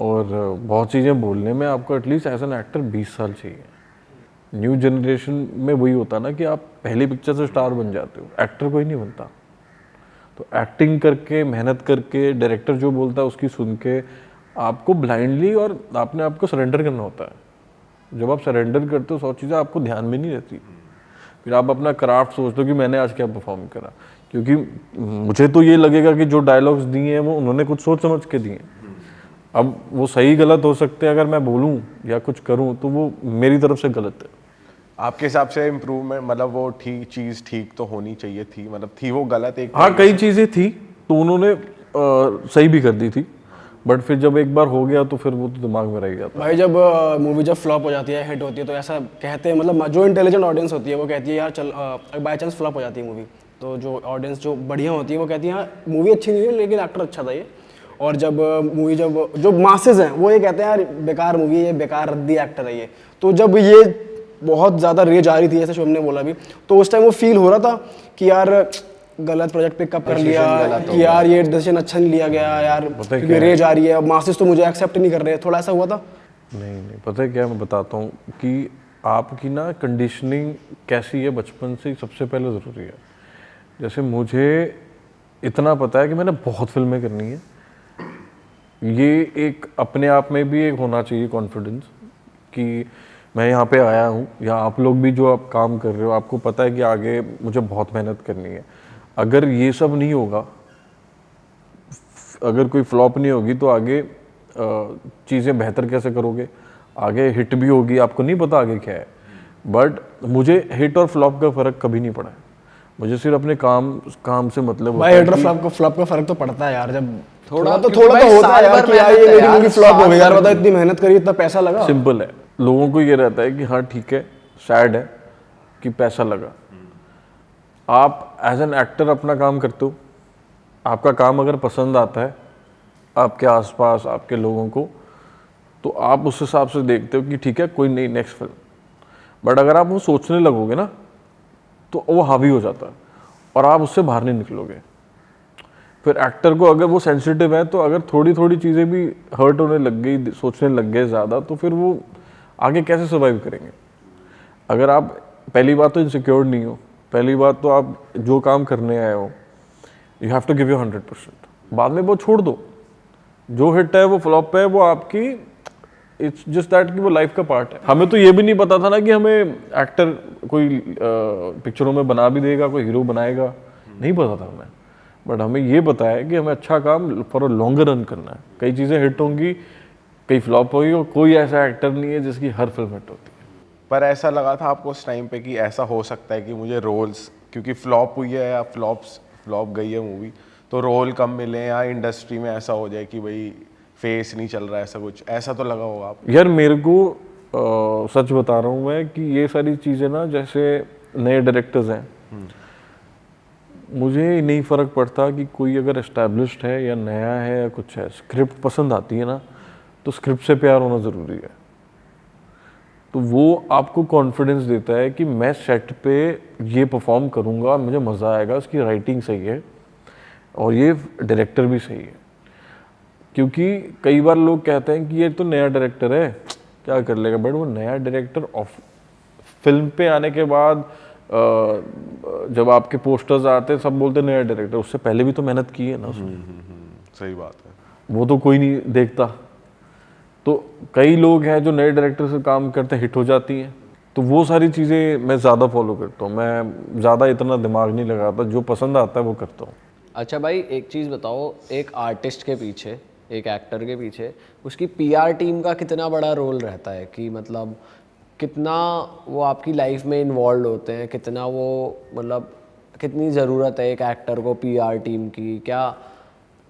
और बहुत चीज़ें बोलने में आपको एटलीस्ट एज एन एक्टर 20 साल चाहिए। न्यू जनरेशन में वही होता ना कि आप पहली पिक्चर से स्टार बन जाते हो, एक्टर कोई नहीं बनता। तो एक्टिंग करके, मेहनत करके, डायरेक्टर जो बोलता है उसकी सुन के आपको ब्लाइंडली और अपने आप को सरेंडर करना होता है। जब आप सरेंडर करते हो 100 चीज़ें आपको ध्यान में नहीं रहती। फिर आप अपना क्राफ्ट सोचते हो कि मैंने आज क्या परफॉर्म करा, क्योंकि मुझे तो ये लगेगा कि जो डायलॉग्स दिए हैं वो उन्होंने कुछ सोच समझ के दिए हैं। अब वो सही गलत हो सकते हैं, अगर मैं बोलूँ या कुछ करूँ तो वो मेरी तरफ से गलत है। आपके हिसाब से इम्प्रूवमेंट मतलब वो ठीक चीज़ ठीक तो होनी चाहिए थी, मतलब थी वो गलत एक? हाँ, कई चीज़ें थी तो उन्होंने सही भी कर दी थी, बट फिर जब एक बार हो गया तो फिर वो तो दिमाग में रह गया था। भाई जब मूवी जब फ्लॉप हो जाती है, हिट होती है, तो ऐसा कहते हैं, मतलब जो इंटेलिजेंट ऑडियंस होती है वो कहती है यार चल, बाई चांस फ्लॉप हो जाती है मूवी, तो जो ऑडियंस जो बढ़िया होती है वो कहती है हाँ मूवी अच्छी नहीं है लेकिन एक्टर अच्छा था ये। और जब मूवी जब जो मासेज हैं वो ये कहते हैं यार बेकार मूवी है ये, बेकार रद्दी एक्टर है ये। तो जब ये बहुत ज़्यादा रेज आ रही थी, जैसे शुभम ने बोला भी, तो उस टाइम वो फील हो रहा था कि यार गलत प्रोजेक्ट पिकअप कर लिया, कि यार ये डिसीजन अच्छा नहीं लिया गया यार, क्योंकि रेज आ रही है, मासेस तो मुझे एक्सेप्ट नहीं कर रहे। थोड़ा ऐसा हुआ था? नहीं, पता है क्या, मैं बताता हूँ कि आपकी ना कंडीशनिंग कैसी है बचपन से सबसे पहले ज़रूरी है। जैसे मुझे इतना पता है कि मैंने बहुत फिल्में करनी है, ये एक अपने आप में भी एक होना चाहिए कॉन्फिडेंस कि मैं यहाँ पे आया हूँ, या आप लोग भी जो आप काम कर रहे हो आपको पता है कि आगे मुझे बहुत मेहनत करनी है। अगर ये सब नहीं होगा, अगर कोई फ्लॉप नहीं होगी तो आगे चीज़ें बेहतर कैसे करोगे? आगे हिट भी होगी, आपको नहीं पता आगे क्या है। बट मुझे हिट और फ्लॉप का फ़र्क कभी नहीं पड़ा है, मुझे सिर्फ अपने काम से मतलब भाई हिट और फ्लॉप का फर्क तो पड़ता है यार, जब थोड़ा तो भाई होता है यार कि यार ये मेरी मूवी फ्लॉप हो गई यार, बता इतनी मेहनत करी, इतना पैसा लगा। सिंपल है, लोगों को ये रहता है कि हाँ ठीक है, सैड है कि पैसा लगा। आप एज एन एक्टर अपना काम करते हो, आपका काम अगर पसंद आता है आपके आसपास आपके लोगों को, तो आप उस हिसाब से देखते हो कि ठीक है कोई नई नेक्स्ट फिल्म। बट अगर आप वो सोचने लगोगे ना तो वो हावी हो जाता है और आप उससे बाहर नहीं निकलोगे। फिर एक्टर को अगर वो सेंसिटिव है तो अगर थोड़ी थोड़ी चीज़ें भी हर्ट होने लग गई, सोचने लग गए ज़्यादा, तो फिर वो आगे कैसे सर्वाइव करेंगे? अगर आप पहली बात तो इनसिक्योर नहीं हो, पहली बात तो आप जो काम करने आए हो you have to give you 100%, बाद में वो छोड़ दो, जो हिट है वो फ्लॉप है वो आपकी, इट्स जस्ट दैट कि वो लाइफ का पार्ट है। हमें तो ये भी नहीं पता था ना कि हमें एक्टर कोई पिक्चरों में बना भी देगा, कोई हीरो बनाएगा, नहीं पता था हमें, बट हमें ये पता है कि हमें अच्छा काम फॉर अ लॉन्गर रन करना है। कई चीज़ें हिट होंगी, कई फ्लॉप होगी, और कोई ऐसा एक्टर नहीं है जिसकी हर फिल्म हिट होती है। पर ऐसा लगा था आपको उस टाइम पे कि ऐसा हो सकता है कि मुझे रोल्स, क्योंकि फ्लॉप हुई है या फ्लॉप गई है मूवी, तो रोल कम मिले, या इंडस्ट्री में ऐसा हो जाए कि भाई फेस नहीं चल रहा है, ऐसा कुछ ऐसा तो लगा होगा आप? यार मेरे को सच बता रहा हूँ मैं कि ये सारी चीज़ें ना, जैसे नए डायरेक्टर्स हैं, मुझे नहीं फ़र्क पड़ता कि कोई अगर एस्टैब्लिश्ड है या नया है या कुछ है, स्क्रिप्ट पसंद आती है ना, तो स्क्रिप्ट से प्यार होना ज़रूरी है। तो वो आपको कॉन्फिडेंस देता है कि मैं सेट पे ये परफॉर्म करूँगा, मुझे मज़ा आएगा, उसकी राइटिंग सही है और ये डायरेक्टर भी सही है। क्योंकि कई बार लोग कहते हैं कि ये तो नया डायरेक्टर है, क्या कर लेगा, बट वो नया डायरेक्टर ऑफ फिल्म पे आने के बाद जब आपके पोस्टर्स आते हैं सब बोलते हैं नया डायरेक्टर, उससे पहले भी तो मेहनत की है ना उसने। सही बात है। वो तो कोई नहीं देखता। तो कई लोग हैं जो नए डायरेक्टर से काम करते हिट हो जाती हैं, तो वो सारी चीज़ें मैं ज़्यादा फॉलो करता हूँ, मैं ज़्यादा इतना दिमाग नहीं लगाता, जो पसंद आता है वो करता हूँ। अच्छा भाई, एक चीज़ बताओ, एक आर्टिस्ट के पीछे, एक एक्टर के पीछे उसकी पीआर टीम का कितना बड़ा रोल रहता है, कि मतलब कितना वो आपकी लाइफ में इन्वॉल्व होते हैं, कितना वो मतलब कितनी ज़रूरत है एक एक्टर को पीआर टीम की, क्या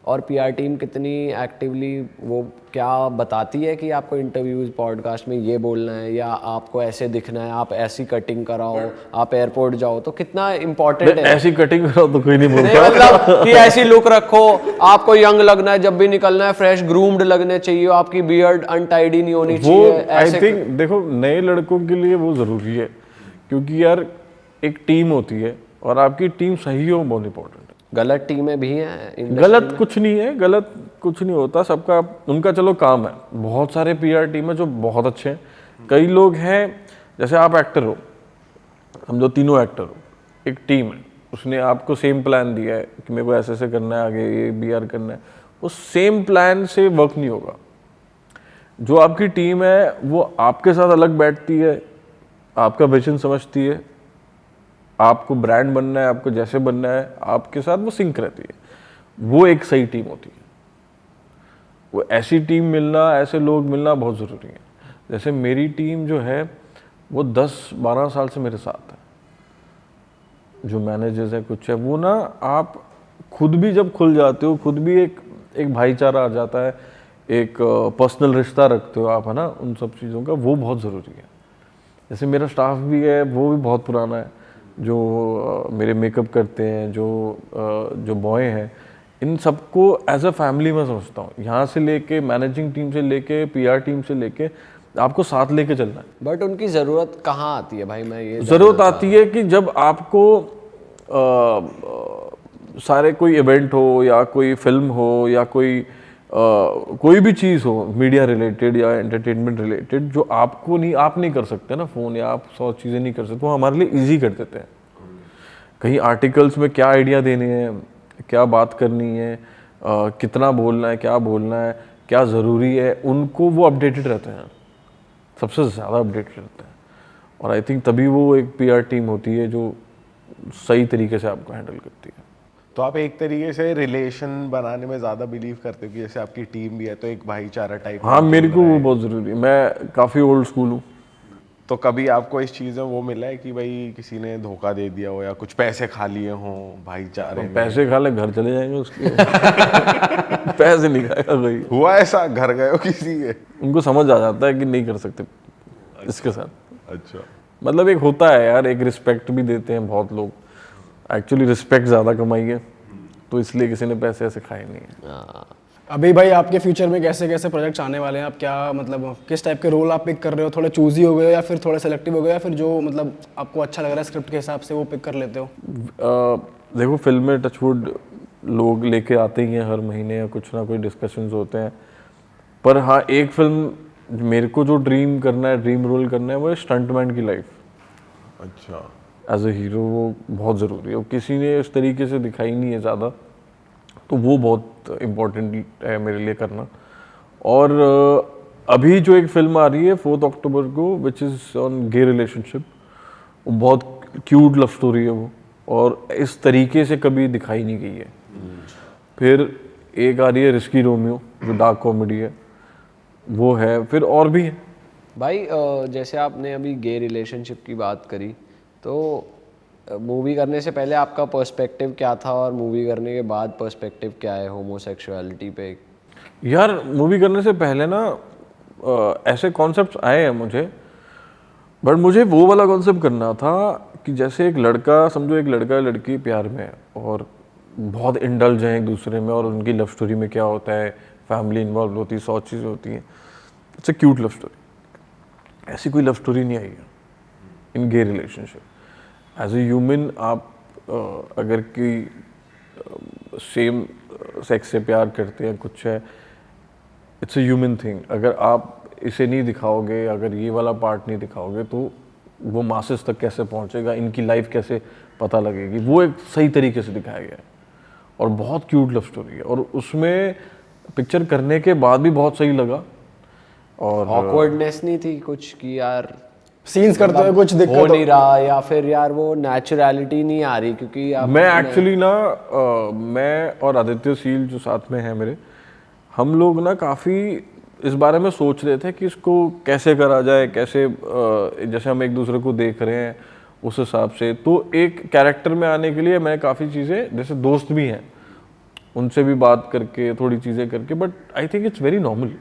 और पीआर टीम कितनी एक्टिवली वो क्या बताती है कि आपको इंटरव्यूज़ पॉडकास्ट में ये बोलना है या आपको ऐसे दिखना है, आप ऐसी कटिंग कराओ, आप एयरपोर्ट जाओ, तो कितना इम्पोर्टेंट है? ऐसी कटिंग करो तो कोई नहीं नहीं बोलता। मतलब कि ऐसी लुक रखो, आपको यंग लगना है, जब भी निकलना है फ्रेश ग्रूम्ड लगने चाहिए, आपकी बियर्ड अनटाइडी नहीं होनी वो चाहिए, आई ऐसे थिंक देखो नए लड़कों के लिए वो ज़रूरी है, क्योंकि यार एक टीम होती है और आपकी टीम सही हो बहुत इंपॉर्टेंट है। गलत टीमें भी हैं गलत कुछ नहीं है, गलत कुछ नहीं होता, सबका उनका चलो काम है। बहुत सारे पीआर टीम है जो बहुत अच्छे हैं, कई लोग हैं जैसे आप एक्टर हो, हम जो तीनों एक्टर हो, एक टीम है, उसने आपको सेम प्लान दिया है कि मेरे को ऐसे ऐसे करना है, आगे ये बीआर करना है, उस सेम प्लान से वर्क नहीं होगा। जो आपकी टीम है वो आपके साथ अलग बैठती है, आपका विजन समझती है, आपको ब्रांड बनना है, आपको जैसे बनना है, आपके साथ वो सिंक रहती है, वो एक सही टीम होती है। वो ऐसी टीम मिलना, ऐसे लोग मिलना बहुत ज़रूरी है। जैसे मेरी टीम जो है वो 10-12 साल से मेरे साथ है, जो मैनेजर्स है कुछ है, वो ना आप खुद भी जब खुल जाते हो, खुद भी एक भाईचारा आ जाता है, एक पर्सनल रिश्ता रखते हो आप, है ना, उन सब चीज़ों का वो बहुत ज़रूरी है। जैसे मेरा स्टाफ भी है वो भी बहुत पुराना है, जो मेरे मेकअप करते हैं, जो बॉय हैं, इन सबको एज अ फैमिली मैं समझता हूँ। यहाँ से लेके मैनेजिंग टीम से लेके पीआर टीम से लेके आपको साथ लेके चलना है। बट उनकी ज़रूरत कहाँ आती है भाई? मैं ये ज़रूरत आती है कि जब आपको सारे कोई इवेंट हो या कोई फिल्म हो या कोई भी चीज़ हो मीडिया रिलेटेड या एंटरटेनमेंट रिलेटेड, जो आप नहीं कर सकते ना, फ़ोन या आप 100 चीज़ें नहीं कर सकते, वो हमारे लिए इजी कर देते हैं। कहीं आर्टिकल्स में क्या आइडिया देने हैं, क्या बात करनी है, कितना बोलना है, क्या ज़रूरी है, उनको वो अपडेटेड रहते हैं, सबसे ज़्यादा अपडेटेड रहते हैं। और आई थिंक तभी वो एक पीआर टीम होती है जो सही तरीके से आपको हैंडल करती है। तो आप एक तरीके से रिलेशन बनाने में ज़्यादा बिलीव करते हो कि जैसे आपकी टीम भी है तो एक भाईचारा टाइप? हाँ, मेरे को वो बहुत ज़रूरी है, मैं काफ़ी ओल्ड स्कूल हूँ। तो कभी आपको इस चीज़ में वो मिला है कि भाई किसी ने धोखा दे दिया हो या कुछ पैसे खा लिए हों भाईचारे में? पैसे खा ले घर चले जाएंगे उसके पैसे नहीं खाएगा कोई। हुआ ऐसा, घर गए हो किसी के? उनको समझ आ जाता है कि नहीं कर सकते इसके साथ। अच्छा, मतलब एक होता है यार, एक रिस्पेक्ट भी देते हैं बहुत लोग, एक्चुअली रिस्पेक्ट ज़्यादा कमाई है, तो इसलिए किसी ने पैसे ऐसे खाए नहीं है। अभी भाई आपके फ्यूचर में कैसे कैसे प्रोजेक्ट्स आने वाले हैं? आप क्या मतलब किस टाइप के रोल आप पिक कर रहे हो? थोड़े चूजी हो गए या फिर थोड़े सेलेक्टिव हो गए, या फिर जो मतलब आपको अच्छा लग रहा है स्क्रिप्ट के हिसाब से वो पिक कर लेते हो? देखो फिल्म में टचवुड लोग लेके आते ही हैं हर महीने, या कुछ ना कोई डिस्कशंस होते हैं, पर हाँ एक फिल्म मेरे को जो ड्रीम रोल करना है वो है स्टंटमैन की लाइफ। अच्छा। एज अ हीरो वो बहुत ज़रूरी है, और किसी ने इस तरीके से दिखाई नहीं है ज़्यादा, तो वो बहुत इम्पोर्टेंट है मेरे लिए करना। और अभी जो एक फिल्म आ रही है 4 अक्टूबर को, which is on gay relationship, वो बहुत क्यूट लव स्टोरी है वो, और इस तरीके से कभी दिखाई नहीं गई है। फिर एक आ रही है रिस्की रोमियो, जो डार्क कॉमेडी है, वो है। फिर और भी है भाई जैसे आपने अभी गे रिलेशनशिप की बात करी, तो मूवी करने से पहले आपका पर्सपेक्टिव क्या था और मूवी करने के बाद पर्सपेक्टिव क्या है होमोसेक्सुअलिटी पे? यार। मूवी करने से पहले ना ऐसे कॉन्सेप्ट्स आए हैं मुझे, बट मुझे वो वाला कॉन्सेप्ट करना था कि जैसे एक लड़का, समझो एक लड़का लड़की प्यार में है और बहुत इंडल्ज हैं एक दूसरे में, और उनकी लव स्टोरी में क्या होता है, फैमिली इन्वॉल्व होती है, 100 चीज़ें होती हैं। It's a cute love story. ऐसी कोई लव स्टोरी नहीं आई है इन गे रिलेशनशिप। एज ए ह्यूमन आप अगर कोई सेम सेक्स से प्यार करते हैं, कुछ है, इट्स अ ह्यूमन थिंग। अगर आप इसे नहीं दिखाओगे, अगर ये वाला पार्ट नहीं दिखाओगे, तो वो मासेस तक कैसे पहुंचेगा, इनकी लाइफ कैसे पता लगेगी। वो एक सही तरीके से दिखाया गया है और बहुत क्यूट लव स्टोरी है, और उसमें पिक्चर करने के बाद भी बहुत सही लगा। और ऑकवर्डनेस नहीं थी कुछ कि यार सीन्स करते हुए कुछ दिक्कत हो नहीं रहा, या फिर यार वो नेचुरलिटी नहीं आ रही? क्योंकि आप मैं एक्चुअली ना मैं और आदित्य सील जो साथ में है मेरे, हम लोग ना काफ़ी इस बारे में सोच रहे थे कि इसको कैसे करा जाए, कैसे जैसे हम एक दूसरे को देख रहे हैं उस हिसाब से। तो एक कैरेक्टर में आने के लिए मैं काफ़ी चीज़ें, जैसे दोस्त भी हैं उनसे भी बात करके, थोड़ी चीज़ें करके, but I think it's very normal.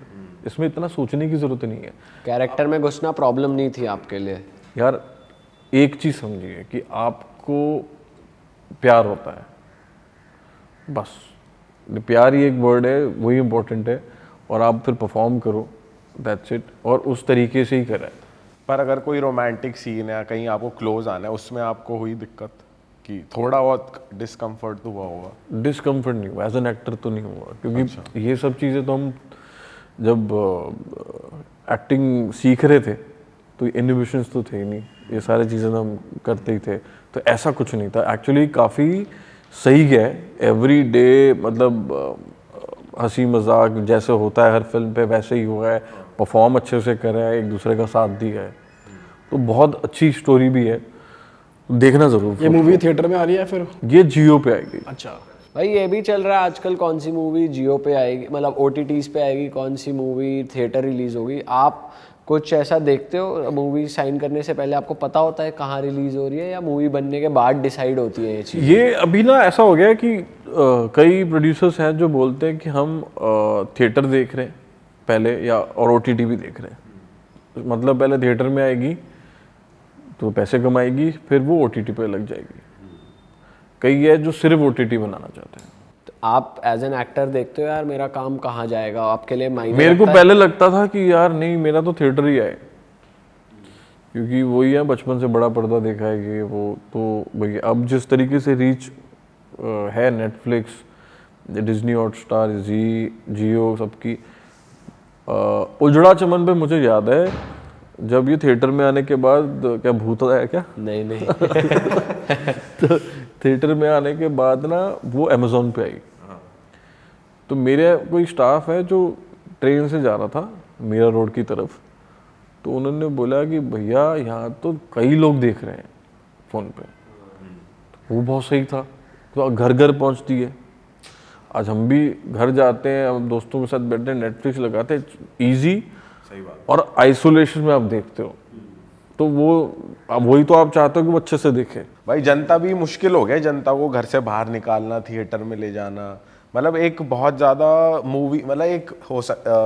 इसमें इतना सोचने की ज़रूरत नहीं है। कैरेक्टर में घुसना प्रॉब्लम नहीं थी आपके लिए? यार एक चीज़ समझिए कि आपको प्यार होता है, बस प्यार ही एक वर्ड है, वही इम्पोर्टेंट है, और आप फिर परफॉर्म करो, दैट्स इट। और उस तरीके से ही करें। पर अगर कोई रोमांटिक सीन है, कहीं आपको क्लोज आना है, उसमें आपको हुई दिक्कत कि थोड़ा बहुत डिस्कम्फर्ट तो हुआ होगा? डिस्कम्फर्ट नहीं हुआ, एज एन एक्टर तो नहीं हुआ, क्योंकि ये सब चीज़ें तो हम जब एक्टिंग सीख रहे थे तो इनहिबिशंस तो थे ही नहीं, ये सारी चीज़ें तो हम करते ही थे, तो ऐसा कुछ नहीं था। एक्चुअली काफ़ी सही गया एवरी डे, मतलब हंसी मजाक जैसे होता है हर फिल्म पे वैसे ही हुआ है, परफॉर्म अच्छे से करा है, एक दूसरे का साथ दिया है, तो बहुत अच्छी स्टोरी भी है, देखना ज़रूर। ये मूवी थिएटर में आ रही है फिर? ये जियो पे आएगी। अच्छा भाई ये भी चल रहा है आजकल, कौन सी मूवी जियो पे आएगी, मतलब OTTs पे आएगी, कौन सी मूवी थिएटर रिलीज होगी? आप कुछ ऐसा देखते हो? मूवी साइन करने से पहले आपको पता होता है कहाँ रिलीज हो रही है, या मूवी बनने के बाद डिसाइड होती है ये चीज़? ये अभी ना ऐसा हो गया है कि कई प्रोड्यूसर्स हैं जो बोलते हैं कि हम थिएटर देख रहे हैं पहले, या और OTT भी देख रहे हैं। मतलब पहले थिएटर में आएगी तो पैसे कमाएगी, फिर वो OTT पे लग जाएगी। कई है जो सिर्फ OTT बनाना चाहते हैं। तो आप एज एन एक्टर देखते हो यार मेरा काम कहाँ जाएगा, आपके लिए मायने मेरे को रखता है? पहले लगता था कि यार नहीं, मेरा तो थिएटर ही आए, क्योंकि वही है, बचपन से बड़ा पर्दा देखा है ये वो। तो भैया अब जिस तरीके से रीच है नेटफ्लिक्स, डिज्नी हॉटस्टार, जियो सबकी, उजड़ा चमन पे मुझे याद है जब ये थिएटर में आने के बाद, क्या भूत है क्या? नहीं नहीं तो थिएटर में आने के बाद ना वो अमेज़ॉन पे आई। तो मेरे कोई स्टाफ है जो ट्रेन से जा रहा था मीरा रोड की तरफ, तो उन्होंने बोला कि भैया यहाँ तो कई लोग देख रहे हैं फ़ोन पे। वो बहुत सही था, तो घर घर पहुँचती है। आज हम भी घर जाते हैं, अब दोस्तों के साथ बैठते हैं, नेटफ्लिक्स लगाते हैं, ईजी, और आइसोलेशन में आप देखते हो, तो वो अब वही तो आप चाहते हो कि वो अच्छे से देखे। भाई जनता भी मुश्किल हो गया, जनता को घर से बाहर निकालना, थिएटर में ले जाना, मतलब एक बहुत ज़्यादा मूवी, मतलब एक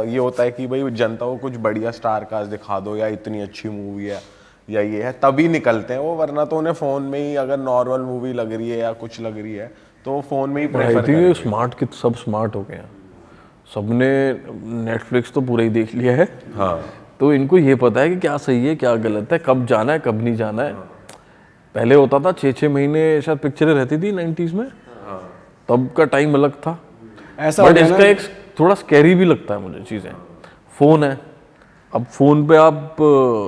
ये होता है कि भाई जनता को कुछ बढ़िया स्टार कास्ट दिखा दो, या इतनी अच्छी मूवी है, या ये है, तभी निकलते हैं वो, वरना तो उन्हें फ़ोन में ही अगर नॉर्मल मूवी लग रही है या कुछ लग रही है तो वो फ़ोन में ही प्रेफर करेंगे। स्मार्ट कि सब स्मार्ट हो गए हैं, सबने नेटफ्लिक्स तो पूरा ही देख लिया है। हाँ, तो इनको ये पता है कि क्या सही है क्या गलत है, कब जाना है कब नहीं जाना है। पहले होता था 6-6 महीने शायद पिक्चरें रहती थी 90s में, तब का टाइम अलग था। ऐसा बट इसका एक थोड़ा स्कैरी भी लगता है मुझे चीज़ें। फ़ोन है, अब फ़ोन पे आप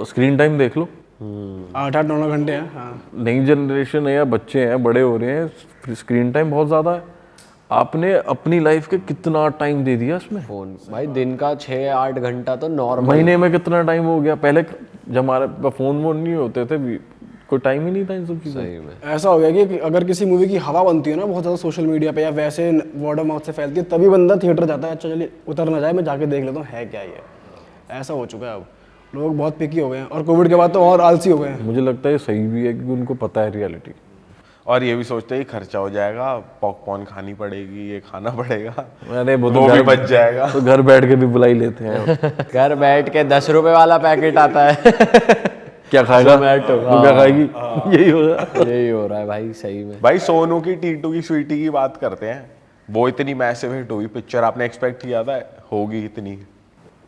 स्क्रीन टाइम देख लो, 8-8 9 घंटे हैं। हाँ नई जनरेशन है या बच्चे हैं बड़े हो रहे हैं, स्क्रीन टाइम बहुत ज़्यादा है। आपने अपनी लाइफ के कितना टाइम दे दिया इसमें? फोन भाई दिन का 6-8 घंटा तो नॉर्मल। महीने में कितना टाइम हो गया? पहले जब हमारे फोन वोन नहीं होते थे, कोई टाइम ही नहीं था इन सब चीज़ों। सही में ऐसा हो गया कि अगर किसी मूवी की हवा बनती है ना बहुत ज़्यादा सोशल मीडिया पे या वैसे वर्ड ऑफ माउथ से फैलती है, तभी बंदा थिएटर जाता है। अच्छा चलिए उतर ना जाए, मैं जाके देख लेता हूँ है क्या ये। ऐसा हो चुका है अब, लोग बहुत पिकी हो गए हैं और कोविड के बाद तो और आलसी हो गए हैं। मुझे लगता है ये सही भी है क्योंकि उनको पता है रियलिटी। और ये भी सोचते हैं कि खर्चा हो जाएगा, पॉपकॉर्न खानी पड़ेगी, ये खाना पड़ेगा, अरे वो वो भी बच जाएगा। तो घर बैठ के भी बुला ही लेते हैं। घर बैठ के 10 रुपए वाला पैकेट आता है। क्या खाएगा? Zomato, वो क्या खाएगी? यही होगा। यही हो रहा है भाई सही में। भाई सोनू की टीटू की स्वीटी की बात करते हैं, वो इतनी मैसिव हिट हुई पिक्चर, आपने एक्सपेक्ट किया था होगी इतनी?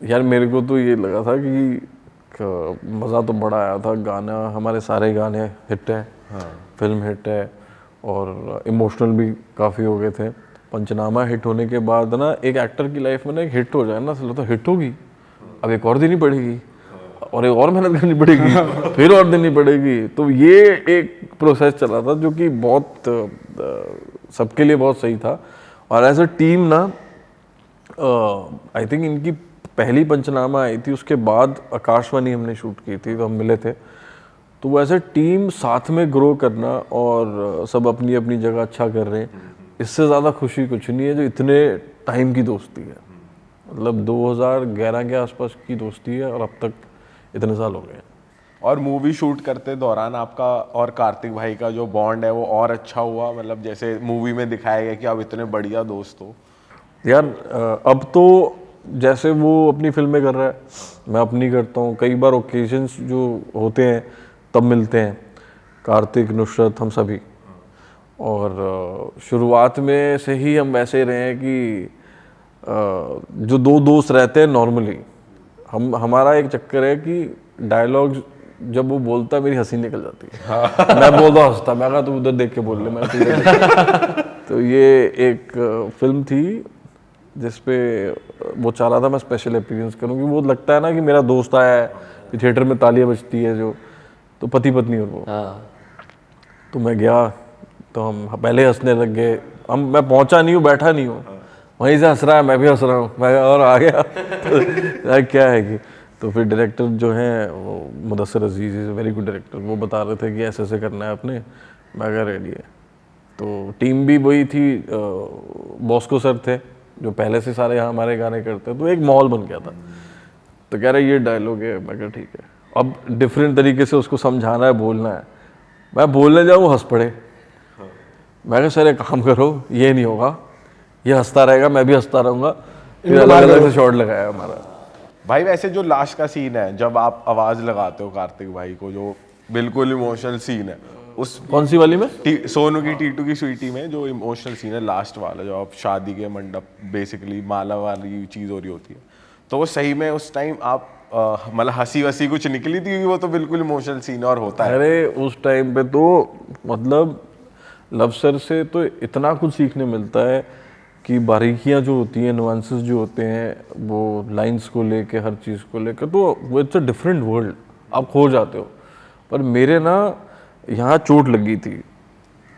यार मेरे को तो ये लगा था कि मज़ा तो बड़ा आया था। गाना, हमारे सारे गाने हिट है, फिल्म हिट है और इमोशनल भी काफ़ी हो गए थे। पंचनामा हिट होने के बाद ना एक एक्टर की लाइफ में ना एक हिट हो जाए ना, तो हिट होगी, अब एक और देनी पड़ेगी और एक और मेहनत करनी पड़ेगी, फिर और देनी पड़ेगी। तो ये एक प्रोसेस चला था जो कि बहुत सबके लिए बहुत सही था। और एज अ टीम ना आई थिंक इनकी पहली पंचनामा आई थी, उसके बाद आकाशवाणी हमने शूट की थी, तो हम मिले थे। तो वो एज अ टीम साथ में ग्रो करना और सब अपनी अपनी जगह अच्छा कर रहे हैं, इससे ज़्यादा खुशी कुछ नहीं है जो इतने टाइम की दोस्ती है। मतलब 2011 के आसपास की दोस्ती है और अब तक इतने साल हो गए हैं। और मूवी शूट करते दौरान आपका और कार्तिक भाई का जो बॉन्ड है वो और अच्छा हुआ, मतलब जैसे मूवी में दिखाया गया कि आप इतने बढ़िया दोस्त हो? यार अब तो जैसे वो अपनी फिल्में कर रहा है, मैं अपनी करता हूँ। कई बार ओकेजन्स जो होते हैं तब मिलते हैं, कार्तिक, नुसरत, हम सभी। और शुरुआत में से ही हम वैसे रहे हैं कि जो दो दोस्त रहते हैं नॉर्मली, हमारा एक चक्कर है कि डायलॉग्स जब वो बोलता है मेरी हंसी निकल जाती है। मैं बोलता हंसता, मैं कहा तू उधर देख के बोल ले, मैं तो ये एक फिल्म थी जिसपे वो चाह रहा था मैं स्पेशल अपीयरेंस करूँ, क्योंकि वो लगता है ना कि मेरा दोस्त आया है, थिएटर में तालियां बजती है जो, तो पति पत्नी और वो। तो मैं गया तो हम पहले हंसने लग गए। मैं पहुंचा नहीं हूँ, बैठा नहीं हूँ, वहीं से हंस रहा है, मैं भी हंस रहा हूँ, मैं और आ गया। तो क्या है कि तो फिर डायरेक्टर जो हैं वो मुदस्सिर अजीज़ इज़ वेरी गुड डायरेक्टर, वो बता रहे थे कि ऐसे ऐसे करना है अपने, मैं कहा रेडी है। तो टीम भी वही थी, बॉस्को सर थे जो पहले से सारे यहाँ हमारे गाने करते, तो एक माहौल बन गया था। तो कह रहे ये डायलॉग है, मैं कहा ठीक है। अब डिफरेंट तरीके से उसको समझाना है, बोलना है। मैं बोलने जाऊँ हंस पड़े, मैं कहा सर एक काम करो, ये नहीं होगा, ये हंसता रहेगा, मैं भी हंसता रहूँगा। फिर अलग अलग से शॉट लगाया हमारा। भाई वैसे जो लास्ट का सीन है जब आप आवाज़ लगाते हो कार्तिक भाई को, जो बिल्कुल इमोशनल सीन है, उस कौन सी वाली में? सोनू की टीटू की स्वीटी में जो इमोशनल सीन है लास्ट वाला, जो आप शादी के मंडप बेसिकली माला वाली चीज़ हो रही होती है, तो वो सही में उस टाइम आप मतलब हंसी वसी कुछ निकली थी? वो तो बिल्कुल इमोशनल सीन और होता है। अरे उस टाइम पे तो मतलब लव सर से तो इतना कुछ सीखने मिलता है कि बारीकियां जो होती हैं, नुआंसेस जो होते हैं, वो लाइंस को लेके, हर चीज़ को लेकर, तो वो इट्स अ डिफरेंट वर्ल्ड, आप खो जाते हो। पर मेरे ना यहाँ चोट लगी थी,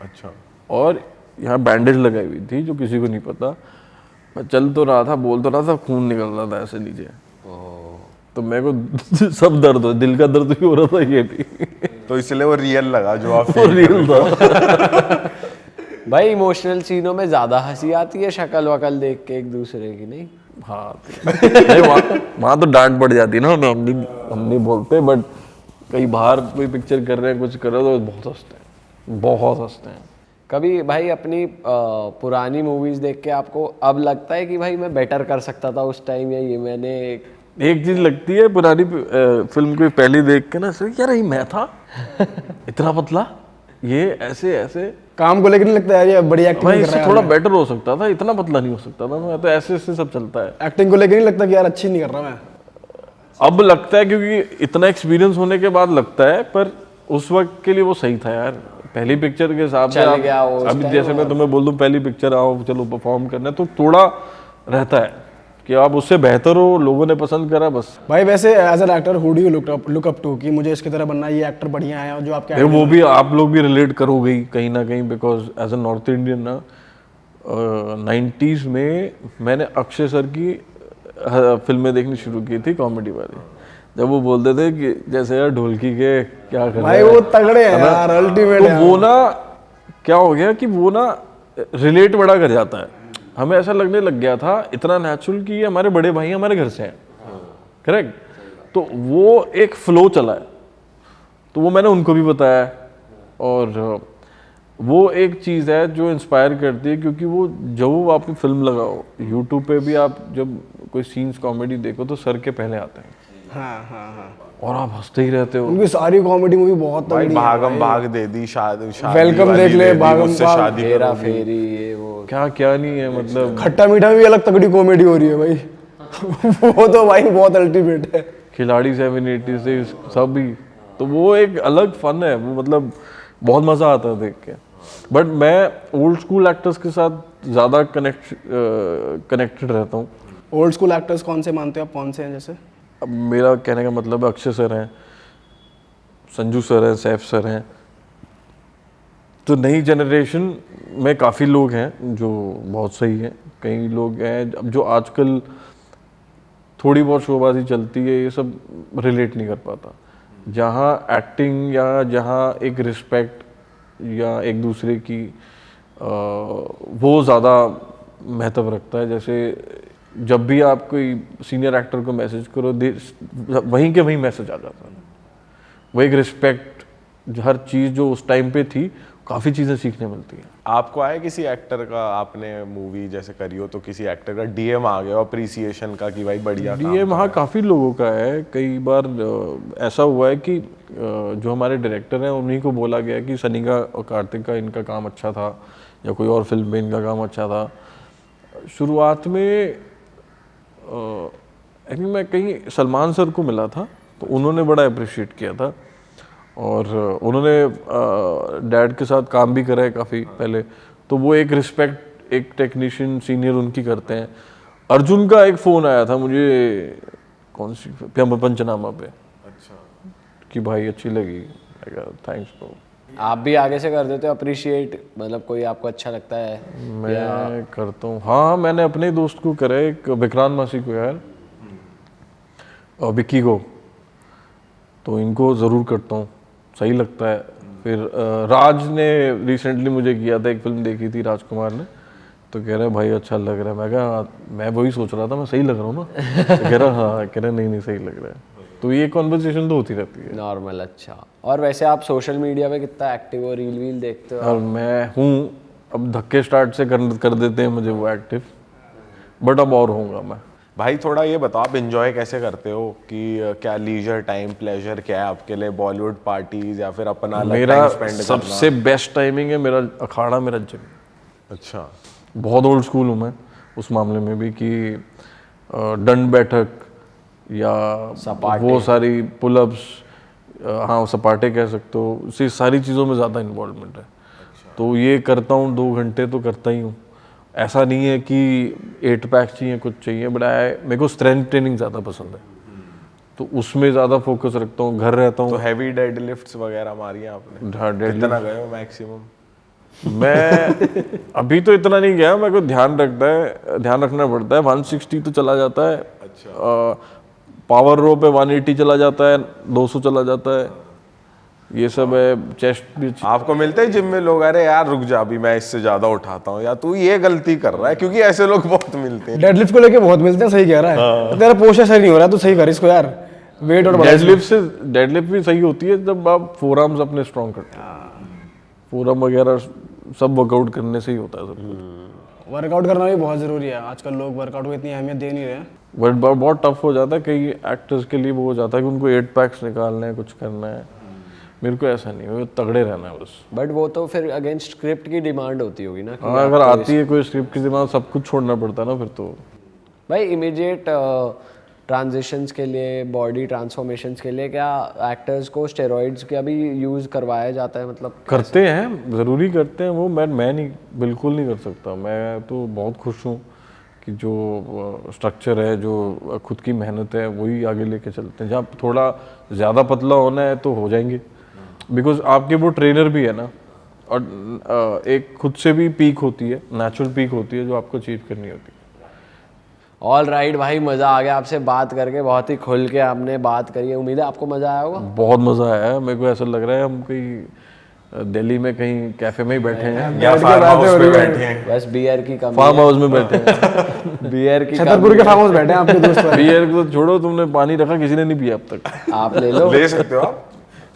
अच्छा, और यहाँ बैंडेज लगाई हुई थी जो किसी को नहीं पता। मैं चल तो रहा था, बोल तो रहा था, खून निकल रहा था ऐसे नीचे। तो मेरे को सब दर्द हो, दिल का दर्द भी हो रहा था, ये भी। तो इसलिए वो रियल लगा जो आप वो रियल था। भाई इमोशनल सीनों में ज्यादा हंसी आती है शक्ल वकल देख के एक दूसरे की, नहीं? हाँ नहीं, वहाँ तो डांट पड़ जाती है ना, हम नहीं बोलते, बट कहीं बाहर कोई पिक्चर कर रहे हैं, कुछ कर रहे हो, तो बहुत हंसते हैं, बहुत हंसते हैं। कभी भाई अपनी पुरानी मूवीज देख के आपको अब लगता है कि भाई मैं बेटर कर सकता था उस टाइम, या ये मैंने एक चीज लगती है पुरानी फिल्म को पहली देख के ना, सर यार ये मैं था, इतना पतला, ये ऐसे ऐसे काम को लेकर नहीं लगता है ये बड़ी एक्टिंग भाई, कर रहा इससे है। थोड़ा बेटर हो सकता था, इतना पतला नहीं हो सकता था मैं तो, ऐसे ऐसे सब चलता है। एक्टिंग को लेकर नहीं लगता कि यार अच्छी नहीं कर रहा मैं? अब लगता है क्योंकि इतना एक्सपीरियंस होने के बाद लगता है, पर उस वक्त के लिए वो सही था यार। पहली पिक्चर के हिसाब से चल गया वो उस अभी time जैसे मैं तुम्हें बोल दूं पहली पिक्चर आओ चलो परफॉर्म करना, तो थोड़ा रहता है कि आप उससे बेहतर हो, लोगों ने पसंद करा बस। भाई वैसे as an actor who do you look up to कि मुझे इसकी तरह बनना है, ये एक्टर बढ़िया है, और जो आपके वो भी आप लोग भी रिलेट करोगे ही कहीं ना कहीं, because as a north Indian ना 90s में मैंने अक्षय सर की फिल्में देखनी शुरू की थी कॉमेडी वाली, जब वो बोलते थे कि जैसे यार ढोलकी के क्या कर भाई वो तगड़े हैं यार, अल्टीमेट तो है। वो ना क्या हो गया कि वो ना रिलेट बड़ा कर जाता है, हमें ऐसा लगने लग गया था इतना नेचुरल कि ये हमारे बड़े भाई हमारे घर से हैं, करेक्ट। तो वो एक फ्लो चला है, तो वो मैंने उनको भी बताया, और वो एक चीज़ है जो इंस्पायर करती है, क्योंकि वो जब आप फिल्म लगाओ यूट्यूब पे भी, आप जब कोई सीन्स कॉमेडी देखो तो सर के पहले आते हैं, हाँ। और आप हंसते ही रहते हो। उनकी सारी कॉमेडी मूवी बहुत भाई तगड़ी है। भागम भाग दे दी, शादी वेलकम वाली देख ले, दे दी, भागम मुझसे भाग, शादी हेरा करोगी। फेरी ये वो क्या क्या नहीं है, मतलब खट्टा मीठा में भी अलग तगड़ी कॉमेडी हो रही है भाई। वो तो भाई बहुत अल्टीमेट है। खिलाड़ी 786 सब भी, तो वो एक अलग फन है, वो मतलब बहुत मज़ा आता है देख के। बट मैं ओल्ड स्कूल एक्टर्स के साथ ज़्यादा कनेक्टेड रहता हूँ। ओल्ड स्कूल एक्टर्स कौन से मानते हो आप, कौन से हैं जैसे? अब मेरा कहने का मतलब है अक्षय सर हैं, संजू सर हैं, सैफ सर हैं। तो नई जनरेशन में काफ़ी लोग हैं जो बहुत सही हैं, कई लोग हैं जो आजकल थोड़ी बहुत शोबाजी चलती है, ये सब रिलेट नहीं कर पाता। जहाँ एक्टिंग या जहाँ एक रिस्पेक्ट या एक दूसरे की वो ज़्यादा महत्व रखता है। जैसे जब भी आप कोई सीनियर एक्टर को मैसेज करो, वहीं के वहीं मैसेज आ जाता है। वो एक रिस्पेक्ट, हर चीज़ जो उस टाइम पे थी, काफ़ी चीज़ें सीखने मिलती हैं। आपको आया किसी एक्टर का, आपने मूवी जैसे करी हो तो किसी एक्टर का डीएम आ गया अप्रिसिएशन का कि भाई बढ़िया काम डीएम हाँ काफ़ी लोगों का है। कई बार ऐसा हुआ है कि जो हमारे डायरेक्टर हैं उन्हीं को बोला गया कि सनीगा और कार्तिक का इनका काम अच्छा था, या कोई और फिल्म में इनका काम अच्छा था। शुरुआत में आई थिंक मैं कहीं सलमान सर को मिला था, तो उन्होंने बड़ा अप्रिशिएट किया था, और उन्होंने डैड के साथ काम भी करा है काफ़ी पहले, तो वो एक रिस्पेक्ट एक टेक्नीशियन सीनियर उनकी करते हैं। अर्जुन का एक फ़ोन आया था मुझे, कौन सी पंचनामा पे, अच्छा, कि भाई अच्छी लगी, थैंक्स ब्रो। आप भी आगे से कर देते हो अप्रिशिएट, मतलब कोई आपको अच्छा लगता है? मैं करता हूँ, हाँ मैंने अपने दोस्त को करा है, एक विक्रांत मासी को यार, और विक्की को, तो इनको ज़रूर करता हूँ, सही लगता है। फिर राज ने रिसेंटली मुझे किया था, एक फिल्म देखी थी राजकुमार ने, तो कह रहा है भाई अच्छा लग रहा है। मैं कहा मैं वही सोच रहा था, मैं सही लग रहा हूँ ना? तो कह रहा हाँ, कह रहा नहीं सही लग रहा है। तो ये कॉन्वर्सेशन तो होती रहती है नॉर्मल। अच्छा, और वैसे आप सोशल मीडिया पे कितना एक्टिव हो, रील वील देखते हो? और मैं हूँ, अब धक्के स्टार्ट से कर देते हैं मुझे वो एक्टिव, बट अब और होऊंगा मैं। भाई थोड़ा ये बताओ, आप इंजॉय कैसे करते हो, कि क्या लीजर टाइम प्लेजर क्या है आपके लिए, बॉलीवुड पार्टीज या फिर अपना अलग मेरा टाइम स्पेंड करना? सबसे बेस्ट टाइमिंग है मेरा अखाड़ा, मेरा जिम। अच्छा, बहुत ओल्ड स्कूल हूँ मैं उस मामले में भी, कि दंड बैठक या वो सारी पुलअप्स, हाँ सपाटे कह सकते हो, इसी सारी चीज़ों में ज़्यादा इन्वॉल्वमेंट है। तो ये करता हूँ, 2 घंटे तो करता ही हूँ। ऐसा नहीं है कि 8 पैक चाहिए, कुछ चाहिए, बट मेरे को स्ट्रेंथ ट्रेनिंग ज़्यादा पसंद है, तो उसमें ज़्यादा फोकस रखता हूँ। घर रहता हूँ तो हैवी डेडलिफ्ट्स वगैरह मारी हैं आपने? हाँ, कितना गए हो मैक्सिमम? मैं अभी तो इतना नहीं गया, मेरे को ध्यान रखना पड़ता है। 160 तो चला जाता है, अच्छा, पावर रो पे 180 चला जाता है, 200 चला जाता है, ये सब है। चेस्ट भी आपको मिलते हैं जिम में लोग, अरे यार रुक जा अभी मैं इससे ज्यादा उठाता हूँ, या तू ये गलती कर रहा है, क्योंकि ऐसे लोग बहुत मिलते हैं। डेडलिफ्ट को लेके बहुत मिलते हैं, सही कह रहा है। तेरा पोस्चर सही नहीं हो रहा, तू सही कर इसको यार, वेट और डेडलिफ्ट भी सही होती है जब आप फोरआर्म्स अपने स्ट्रॉन्ग करते हैं। फोरआर्म वगैरह सब वर्कआउट करने से ही होता है सब कुछ। वर्कआउट करना भी बहुत ज़रूरी है, आजकल लोग वर्कआउट को इतनी अहमियत दे नहीं रहे हैं। बहुत टफ हो जाता है, कई एक्टर्स के लिए वो हो जाता है कि उनको 8 पैक्स निकालने हैं, कुछ करना है। मेरे को ऐसा नहीं, वो तगड़े रहना है बस। बट वो तो फिर अगेंस्ट स्क्रिप्ट की डिमांड होती होगी ना? हाँ, अगर आती है कोई स्क्रिप्ट की डिमांड, सब कुछ छोड़ना पड़ता है ना फिर तो। भाई इमीडिएट ट्रांजिशंस के लिए, बॉडी ट्रांसफॉर्मेशंस के लिए क्या एक्टर्स को स्टेरॉइड्स का भी यूज़ करवाया जाता है? मतलब करते हैं, ज़रूरी करते हैं वो। मैं नहीं, बिल्कुल नहीं कर सकता। मैं तो बहुत खुश हूँ कि जो स्ट्रक्चर है, जो खुद की मेहनत है, वही आगे लेके चलते हैं। जहाँ थोड़ा ज़्यादा पतला होना है तो हो जाएंगे, बिकॉज आपके वो ट्रेनर भी है ना, और एक खुद से भी पीक होती है, नेचुरल पीक होती है जो आपको अचीव करनी होती है। ऑल राइट भाई, मज़ा आ गया आपसे बात करके, बहुत ही खुल के आपने बात करी है। उम्मीद है आपको मज़ा आया होगा। बहुत मज़ा आया है, मेरे को ऐसा लग रहा है हम कहीं दिल्ली में कहीं कैफे में ही बैठे हैं या फार्म हाउस पे बैठे हैं। बस बियर की कमी फार्म हाउस में बैठे हैं। बियर की छतरपुर के फार्म हाउस बैठे हैं आपके दोस्त वाले। बियर को छोड़ो, तुमने पानी रखा, किसी ने नहीं पिया अब तक। आप ले लो। ले सकते हो आप।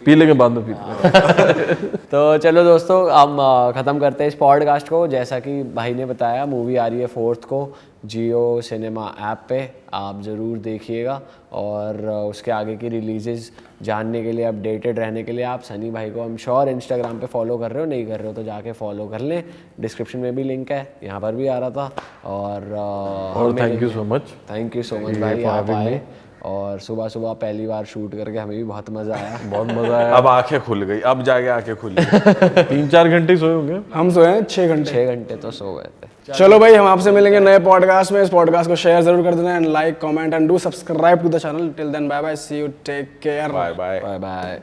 पी लेंगे बाद में, पी लेंगे। तो चलो दोस्तों, हम ख़त्म करते हैं इस पॉडकास्ट को। जैसा कि भाई ने बताया, मूवी आ रही है 4th को जियो सिनेमा ऐप पे, आप ज़रूर देखिएगा। और उसके आगे की रिलीजेस जानने के लिए, अपडेटेड रहने के लिए, आप सनी भाई को हम श्योर इंस्टाग्राम पे फॉलो कर रहे हो, नहीं कर रहे हो तो जाके फॉलो कर लें। डिस्क्रिप्शन में भी लिंक है, यहाँ पर भी आ रहा था। और thank you so much. Thank you so much भाई, आप आए। और सुबह सुबह पहली बार शूट करके हमें भी बहुत मज़ा आया। बहुत मज़ा आया। अब आंखें खुल गई, अब जाके आंखें खुल गई। 3-4 घंटे सोए होंगे। हम सोए हैं 6 घंटे। 6 घंटे तो सो गए थे। चलो भाई, हम आपसे मिलेंगे नए पॉडकास्ट में। इस पॉडकास्ट को शेयर जरूर कर देना, and like, comment and do subscribe to the channel. Till then bye bye, see you, take care, bye bye. Bye bye.